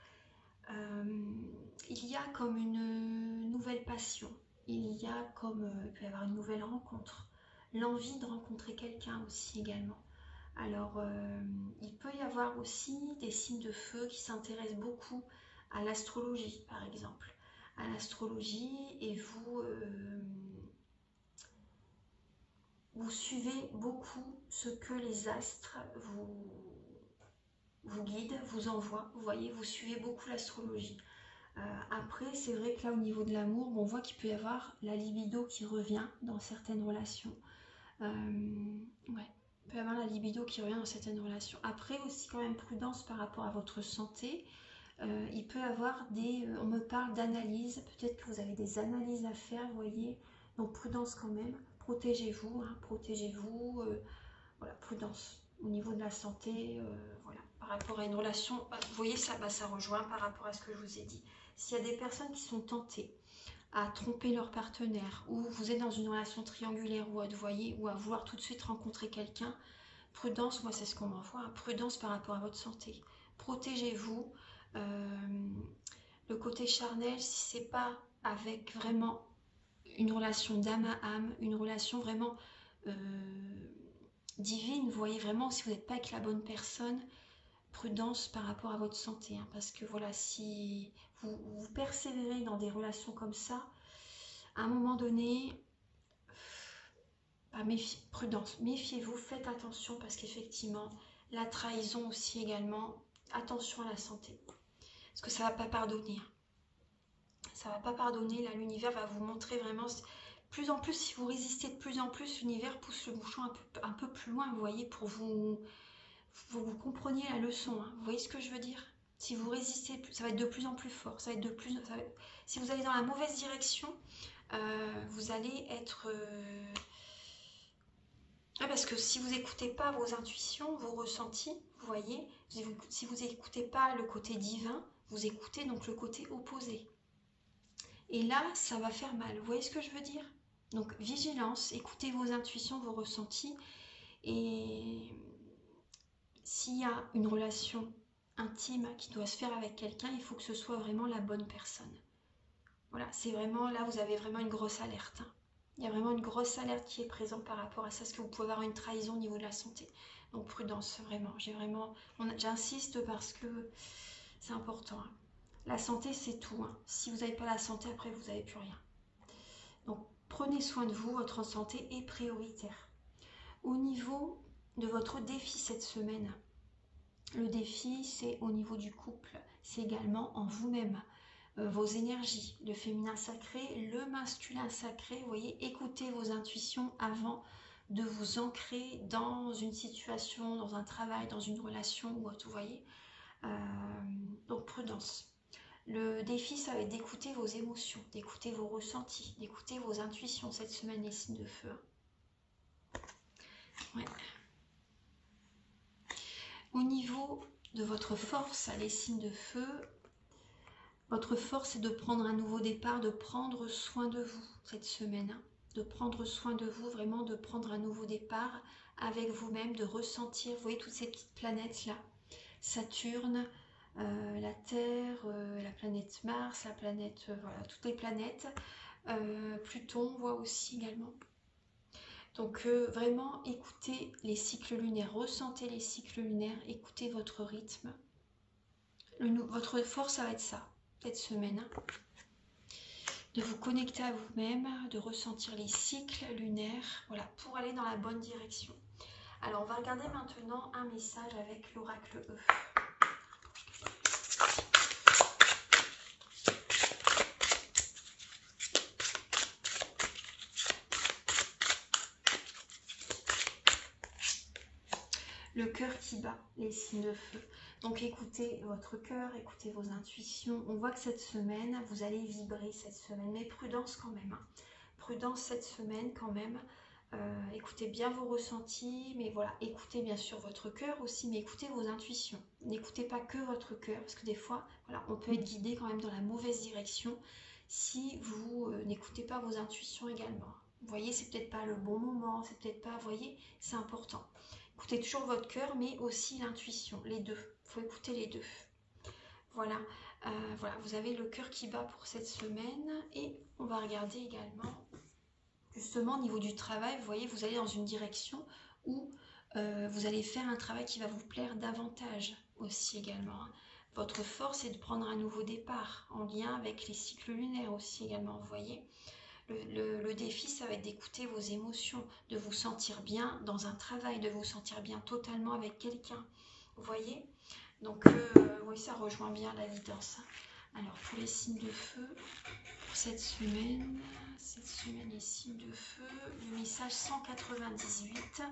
il y a comme une nouvelle passion, il y a comme, il peut y avoir une nouvelle rencontre, l'envie de rencontrer quelqu'un aussi également. Alors, il peut y avoir aussi des signes de feu qui s'intéressent beaucoup à l'astrologie, par exemple. À l'astrologie, et vous suivez beaucoup ce que les astres vous guident, vous envoient. Vous voyez, vous suivez beaucoup l'astrologie. Après, c'est vrai que là, au niveau de l'amour, on voit qu'il peut y avoir la libido qui revient dans certaines relations. Ouais, il peut y avoir la libido qui revient dans certaines relations. Après, aussi quand même prudence par rapport à votre santé. Il peut y avoir on me parle d'analyse, peut-être que vous avez des analyses à faire, vous voyez. Donc prudence quand même, protégez-vous, hein, protégez-vous, voilà, prudence. Au niveau de la santé, voilà, par rapport à une relation, vous voyez, ça rejoint par rapport à ce que je vous ai dit. S'il y a des personnes qui sont tentées à tromper leur partenaire, ou vous êtes dans une relation triangulaire ou autre, vous voyez, ou à vouloir tout de suite rencontrer quelqu'un, prudence, moi c'est ce qu'on m'envoie, hein, prudence par rapport à votre santé. Protégez-vous. Le côté charnel, si c'est pas avec vraiment une relation d'âme à âme, une relation vraiment divine, vous voyez, vraiment si vous n'êtes pas avec la bonne personne, prudence par rapport à votre santé, hein, parce que voilà, si vous persévérez dans des relations comme ça, à un moment donné, prudence, méfiez-vous, faites attention, parce qu'effectivement, la trahison aussi également, attention à la santé, parce que ça ne va pas pardonner. Ça ne va pas pardonner, là l'univers va vous montrer vraiment, plus en plus, si vous résistez de plus en plus, l'univers pousse le bouchon un peu plus loin, vous voyez, pour vous compreniez la leçon, hein. Vous voyez ce que je veux dire? Si vous résistez, ça va être de plus en plus fort, ça va être de plus... Si vous allez dans la mauvaise direction, vous allez être... parce que si vous n'écoutez pas vos intuitions, vos ressentis, vous voyez, si vous n'écoutez pas le côté divin, vous écoutez donc le côté opposé. Et là, ça va faire mal. Vous voyez ce que je veux dire? Donc, vigilance, écoutez vos intuitions, vos ressentis. Et s'il y a une relation intime qui doit se faire avec quelqu'un, il faut que ce soit vraiment la bonne personne. Voilà, c'est vraiment, là, vous avez vraiment une grosse alerte, hein. Il y a vraiment une grosse alerte qui est présente par rapport à ça, parce que vous pouvez avoir une trahison au niveau de la santé. Donc, prudence, vraiment. J'insiste parce que c'est important, hein. La santé, c'est tout, hein. Si vous n'avez pas la santé, après, vous n'avez plus rien. Donc, prenez soin de vous, votre santé est prioritaire. Au niveau de votre défi cette semaine, le défi, c'est au niveau du couple, c'est également en vous-même, vos énergies, le féminin sacré, le masculin sacré. Vous voyez, écoutez vos intuitions avant de vous ancrer dans une situation, dans un travail, dans une relation ou autre, vous voyez. Donc, prudence. Le défi, ça va être d'écouter vos émotions, d'écouter vos ressentis, d'écouter vos intuitions cette semaine, les signes de feu. Ouais. Au niveau de votre force, les signes de feu, votre force est de prendre un nouveau départ, de prendre soin de vous cette semaine. De prendre soin de vous, vraiment de prendre un nouveau départ avec vous-même, de ressentir, vous voyez toutes ces petites planètes-là. Saturne, la Terre, la planète Mars, la planète, voilà, toutes les planètes. Pluton, on voit aussi également. Donc vraiment, écoutez les cycles lunaires, ressentez les cycles lunaires, écoutez votre rythme. Votre force, ça va être ça, cette semaine. De vous connecter à vous-même, de ressentir les cycles lunaires, voilà, pour aller dans la bonne direction. Alors, on va regarder maintenant un message avec l'oracle E. Le cœur qui bat, les signes de feu. Donc écoutez votre cœur, écoutez vos intuitions. On voit que cette semaine, vous allez vibrer cette semaine, mais prudence quand même, hein. Prudence cette semaine quand même. Écoutez bien vos ressentis, mais voilà, écoutez bien sûr votre cœur aussi, mais écoutez vos intuitions. N'écoutez pas que votre cœur, parce que des fois, voilà, on peut être guidé quand même dans la mauvaise direction si vous n'écoutez pas vos intuitions également. Vous voyez, c'est peut-être pas le bon moment, c'est peut-être pas, vous voyez, c'est important. Écoutez toujours votre cœur, mais aussi l'intuition, les deux. Il faut écouter les deux. Voilà, voilà, vous avez le cœur qui bat pour cette semaine. Et on va regarder également, justement, au niveau du travail, vous voyez, vous allez dans une direction où vous allez faire un travail qui va vous plaire davantage aussi également, hein. Votre force est de prendre un nouveau départ en lien avec les cycles lunaires aussi également, vous voyez. Le défi, ça va être d'écouter vos émotions, de vous sentir bien dans un travail, de vous sentir bien totalement avec quelqu'un. Vous voyez? Donc, oui, ça rejoint bien la guidance. Alors, pour les signes de feu, pour cette semaine, les signes de feu, le message 198.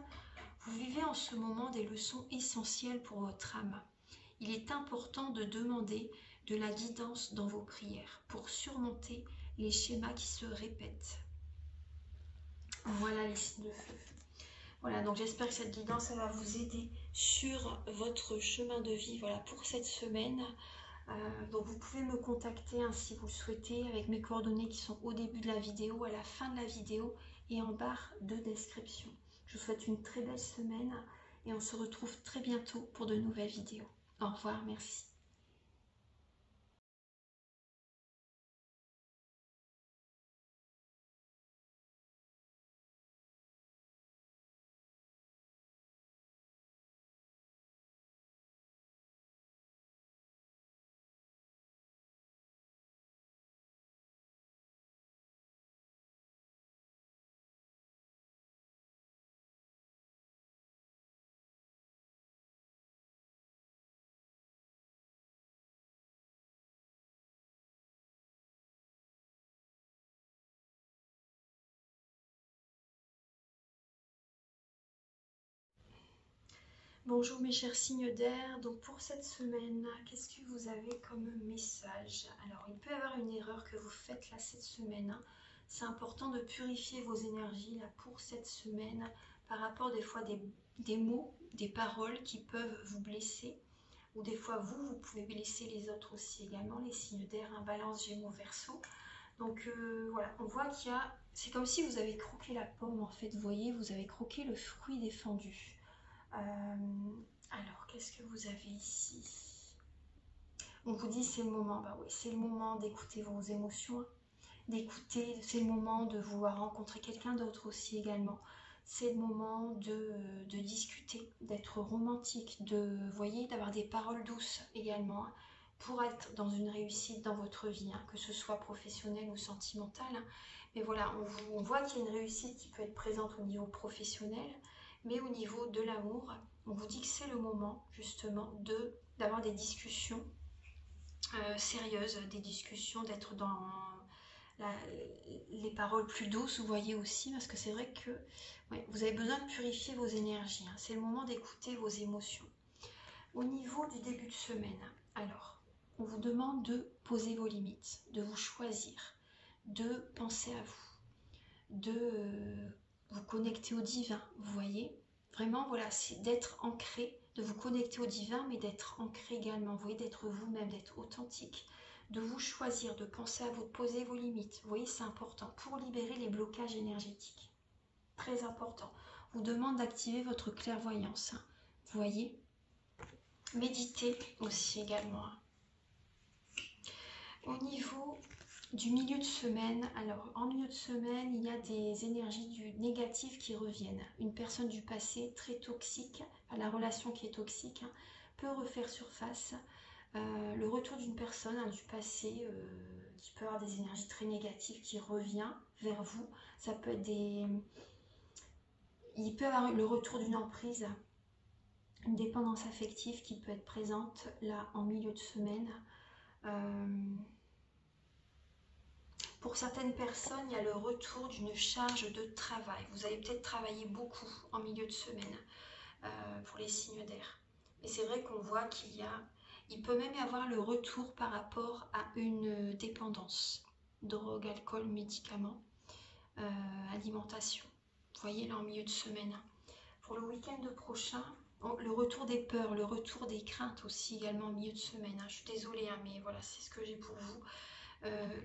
Vous vivez en ce moment des leçons essentielles pour votre âme. Il est important de demander de la guidance dans vos prières pour surmonter les schémas qui se répètent. Voilà les signes de feu. Voilà, donc j'espère que cette guidance, elle va vous aider sur votre chemin de vie, voilà, pour cette semaine. Donc vous pouvez me contacter hein, si vous le souhaitez avec mes coordonnées qui sont au début de la vidéo, à la fin de la vidéo et en barre de description. Je vous souhaite une très belle semaine et on se retrouve très bientôt pour de nouvelles vidéos. Au revoir, merci. Bonjour mes chers signes d'air, donc pour cette semaine, qu'est-ce que vous avez comme message? Alors il peut y avoir une erreur que vous faites là cette semaine, hein. C'est important de purifier vos énergies là pour cette semaine par rapport des fois des mots, des paroles qui peuvent vous blesser ou des fois vous pouvez blesser les autres aussi également, les signes d'air, hein, Balance, Gémeaux, Verseau. Donc voilà, on voit qu'il y a, c'est comme si vous avez croqué la pomme en fait, vous voyez, vous avez croqué le fruit défendu. Alors, qu'est-ce que vous avez ici? On vous dit c'est le moment, bah oui, c'est le moment d'écouter vos émotions, d'écouter, c'est le moment de vouloir rencontrer quelqu'un d'autre aussi également. C'est le moment de discuter, d'être romantique, voyez, d'avoir des paroles douces également, hein, pour être dans une réussite dans votre vie, hein, que ce soit professionnelle ou sentimentale. Hein. Mais voilà, on voit qu'il y a une réussite qui peut être présente au niveau professionnel, mais au niveau de l'amour, on vous dit que c'est le moment justement d'avoir des discussions sérieuses, des discussions, d'être dans la, les paroles plus douces, vous voyez aussi, parce que c'est vrai que ouais, vous avez besoin de purifier vos énergies, hein. C'est le moment d'écouter vos émotions. Au niveau du début de semaine, alors, on vous demande de poser vos limites, de vous choisir, de penser à vous, de vous connecter au divin, vous voyez. Vraiment, voilà, c'est d'être ancré, de vous connecter au divin, mais d'être ancré également, vous voyez, d'être vous-même, d'être authentique, de vous choisir, de penser à vous, de poser vos limites. Vous voyez, c'est important pour libérer les blocages énergétiques. Très important. On vous demande d'activer votre clairvoyance. Hein. Vous voyez, méditez aussi également. Hein. Au niveau du milieu de semaine, alors en milieu de semaine, il y a des énergies négatives qui reviennent. Une personne du passé très toxique, la relation qui est toxique, hein, peut refaire surface. Le retour d'une personne hein, du passé qui peut avoir des énergies très négatives qui revient vers vous. Ça peut être il peut y avoir le retour d'une emprise, une dépendance affective qui peut être présente là en milieu de semaine. Pour certaines personnes, il y a le retour d'une charge de travail. Vous allez peut-être travailler beaucoup en milieu de semaine pour les signes d'air. Mais c'est vrai qu'on voit il peut même y avoir le retour par rapport à une dépendance. Drogue, alcool, médicaments, alimentation. Vous voyez là en milieu de semaine. Pour le week-end prochain, le retour des peurs, le retour des craintes aussi également en milieu de semaine. Je suis désolée, mais voilà, c'est ce que j'ai pour vous.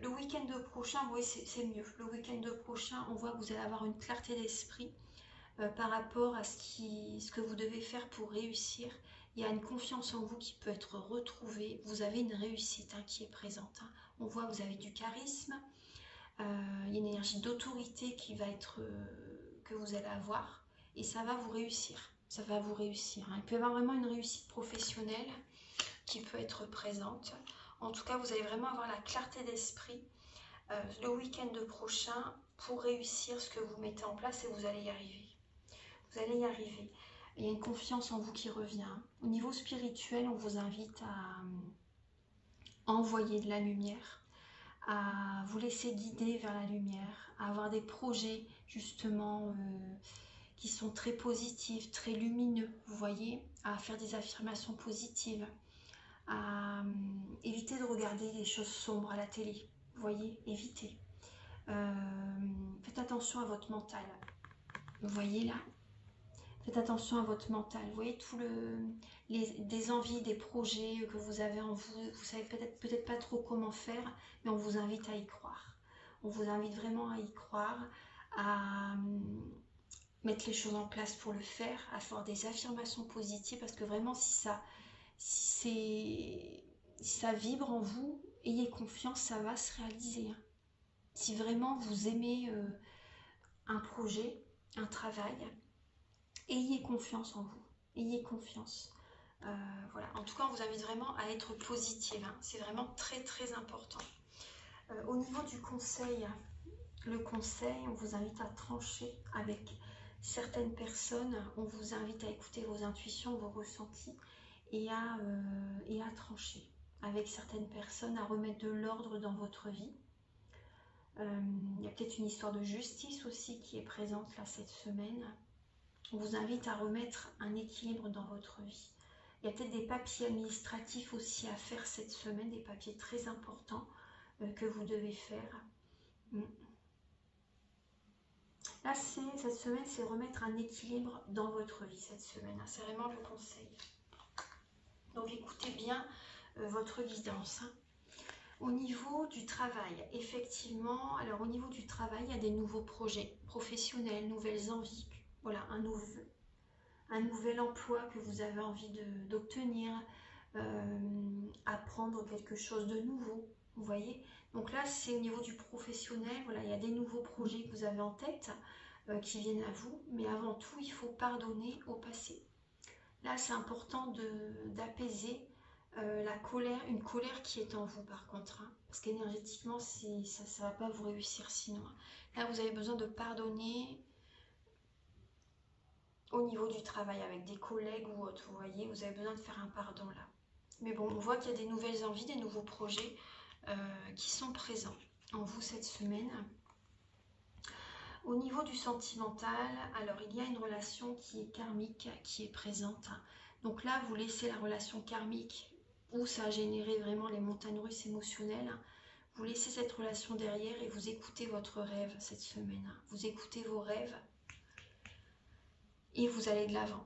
Le week-end prochain, oui, c'est mieux. Le week-end prochain, on voit que vous allez avoir une clarté d'esprit par rapport à ce que vous devez faire pour réussir. Il y a une confiance en vous qui peut être retrouvée. Vous avez une réussite hein, qui est présente. Hein. On voit que vous avez du charisme. Il y a une énergie d'autorité qui va être que vous allez avoir. Et ça va vous réussir. Ça va vous réussir. Hein. Il peut y avoir vraiment une réussite professionnelle qui peut être présente. En tout cas, vous allez vraiment avoir la clarté d'esprit le week-end prochain pour réussir ce que vous mettez en place et vous allez y arriver. Vous allez y arriver. Il y a une confiance en vous qui revient. Au niveau spirituel, on vous invite à envoyer de la lumière, à vous laisser guider vers la lumière, à avoir des projets justement qui sont très positifs, très lumineux, vous voyez, à faire des affirmations positives, à éviter de regarder les choses sombres à la télé, vous voyez, évitez. Faites attention à votre mental, vous voyez là, Faites attention à votre mental. Vous voyez, des envies, des projets que vous avez en vous, vous savez peut-être pas trop comment faire, mais on vous invite à y croire. On vous invite vraiment à y croire, à mettre les choses en place pour le faire, à faire des affirmations positives, parce que vraiment, si ça vibre en vous, ayez confiance, ça va se réaliser. Hein. Si vraiment vous aimez un projet, un travail, ayez confiance en vous, ayez confiance. Voilà. En tout cas, on vous invite vraiment à être positive. Hein. C'est vraiment très très important. Au niveau du conseil, le conseil, on vous invite à trancher avec certaines personnes. On vous invite à écouter vos intuitions, vos ressentis et à trancher avec certaines personnes, à remettre de l'ordre dans votre vie. Il y a peut-être une histoire de justice aussi qui est présente là cette semaine. On vous invite à remettre un équilibre dans votre vie. Il y a peut-être des papiers administratifs aussi à faire cette semaine, des papiers très importants que vous devez faire. Là, cette semaine, c'est remettre un équilibre dans votre vie cette semaine. C'est vraiment le conseil. Donc écoutez bien votre guidance. Hein. Au niveau du travail, effectivement, alors au niveau du travail, il y a des nouveaux projets professionnels, nouvelles envies. Voilà, un nouvel emploi que vous avez envie d'obtenir, apprendre quelque chose de nouveau, vous voyez. Donc là, c'est au niveau du professionnel, voilà, il y a des nouveaux projets que vous avez en tête qui viennent à vous, mais avant tout, il faut pardonner au passé. Là, c'est important d'apaiser la colère, une colère qui est en vous par contre, hein, parce qu'énergétiquement, ça ne va pas vous réussir sinon. Là, vous avez besoin de pardonner au niveau du travail avec des collègues ou autres, vous voyez, vous avez besoin de faire un pardon là. Mais bon, on voit qu'il y a des nouvelles envies, des nouveaux projets qui sont présents en vous cette semaine. Au niveau du sentimental, alors il y a une relation qui est karmique, qui est présente. Donc là, vous laissez la relation karmique où ça a généré vraiment les montagnes russes émotionnelles. Vous laissez cette relation derrière et vous écoutez votre rêve cette semaine. Vous écoutez vos rêves et vous allez de l'avant.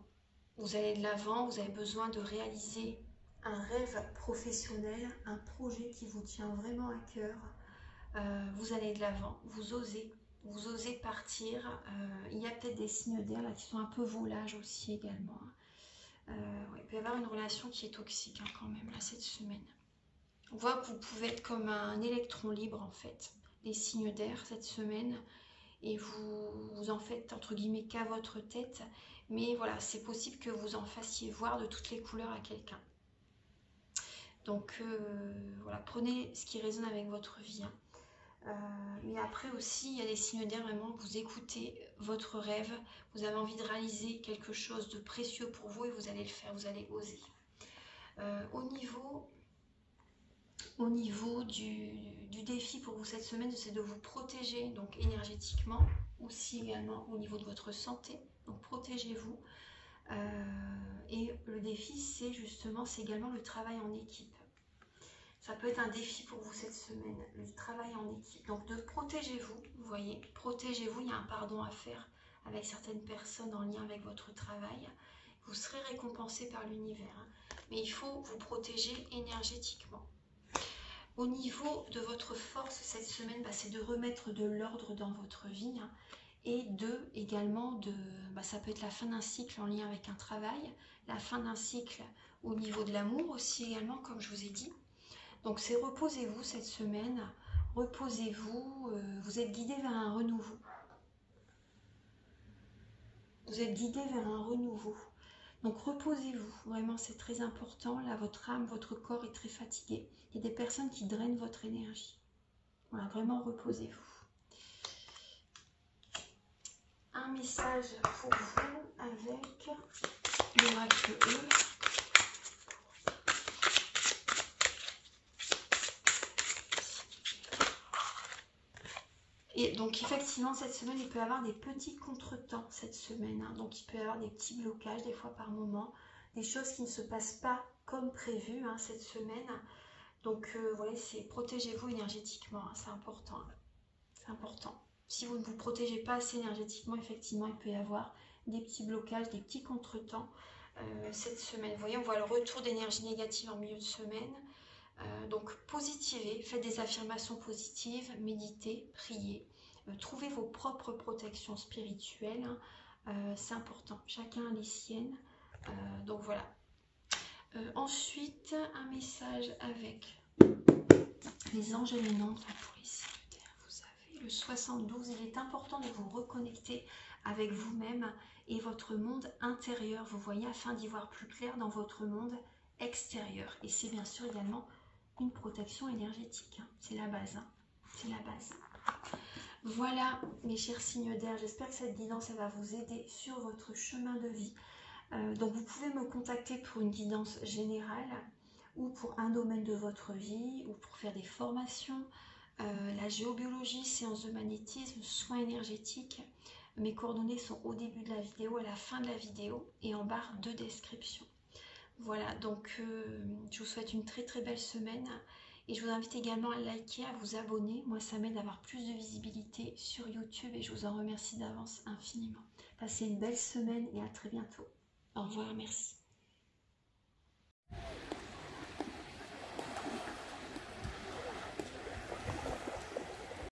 Vous allez de l'avant, vous avez besoin de réaliser un rêve professionnel, un projet qui vous tient vraiment à cœur. Vous allez de l'avant, vous osez partir. Il y a peut-être des signes d'air là qui sont un peu volages aussi également. Ouais, il peut y avoir une relation qui est toxique hein, quand même là cette semaine. On voit que vous pouvez être comme un électron libre en fait. Les signes d'air cette semaine et vous en faites entre guillemets qu'à votre tête. Mais voilà, c'est possible que vous en fassiez voir de toutes les couleurs à quelqu'un. Donc voilà, prenez ce qui résonne avec votre vie. Hein. Mais après aussi, il y a des signes d'air vraiment, vous écoutez votre rêve, vous avez envie de réaliser quelque chose de précieux pour vous et vous allez le faire, vous allez oser. Au niveau du défi pour vous cette semaine, c'est de vous protéger donc énergétiquement, aussi également au niveau de votre santé, donc protégez-vous. Et le défi, c'est également le travail en équipe. Ça peut être un défi pour vous cette semaine, le travail en équipe. Donc de protégez-vous, vous voyez, protégez-vous, il y a un pardon à faire avec certaines personnes en lien avec votre travail. Vous serez récompensé par l'univers, hein. Mais il faut vous protéger énergétiquement. Au niveau de votre force cette semaine, c'est de remettre de l'ordre dans votre vie, hein, et également ça peut être la fin d'un cycle en lien avec un travail, la fin d'un cycle au niveau de l'amour aussi également, comme je vous ai dit. Donc c'est reposez-vous cette semaine, reposez-vous, vous êtes guidé vers un renouveau. Vous êtes guidé vers un renouveau. Donc reposez-vous, vraiment c'est très important. Là votre âme, votre corps est très fatigué. Il y a des personnes qui drainent votre énergie. Voilà, vraiment reposez-vous. Un message pour vous avec l'oracle E. Et donc effectivement cette semaine il peut y avoir des petits contretemps cette semaine, hein. Donc il peut y avoir des petits blocages des fois par moment, des choses qui ne se passent pas comme prévu hein, cette semaine. Donc voilà, protégez-vous énergétiquement, hein, c'est important. C'est important. Si vous ne vous protégez pas assez énergétiquement, effectivement il peut y avoir des petits blocages, des petits contretemps cette semaine. Vous voyez, on voit le retour d'énergie négative en milieu de semaine. Donc positivez, faites des affirmations positives, méditez, priez, trouvez vos propres protections spirituelles, hein. C'est important, chacun a les siennes. Donc voilà. Ensuite, un message avec les anges et les nombres pour les signes de terre. Vous savez, le 72, il est important de vous reconnecter avec vous-même et votre monde intérieur, vous voyez, afin d'y voir plus clair dans votre monde extérieur. Et c'est bien sûr également une protection énergétique, hein. C'est la base, hein. C'est la base. Voilà, mes chers signes d'air, j'espère que cette guidance elle va vous aider sur votre chemin de vie. Donc vous pouvez me contacter pour une guidance générale ou pour un domaine de votre vie ou pour faire des formations, la géobiologie, séance de magnétisme, soins énergétiques. Mes coordonnées sont au début de la vidéo, à la fin de la vidéo et en barre de description. Voilà, donc je vous souhaite une très très belle semaine et je vous invite également à liker, à vous abonner. Moi, ça m'aide à avoir plus de visibilité sur YouTube et je vous en remercie d'avance infiniment. Passez une belle semaine et à très bientôt. Au revoir, merci.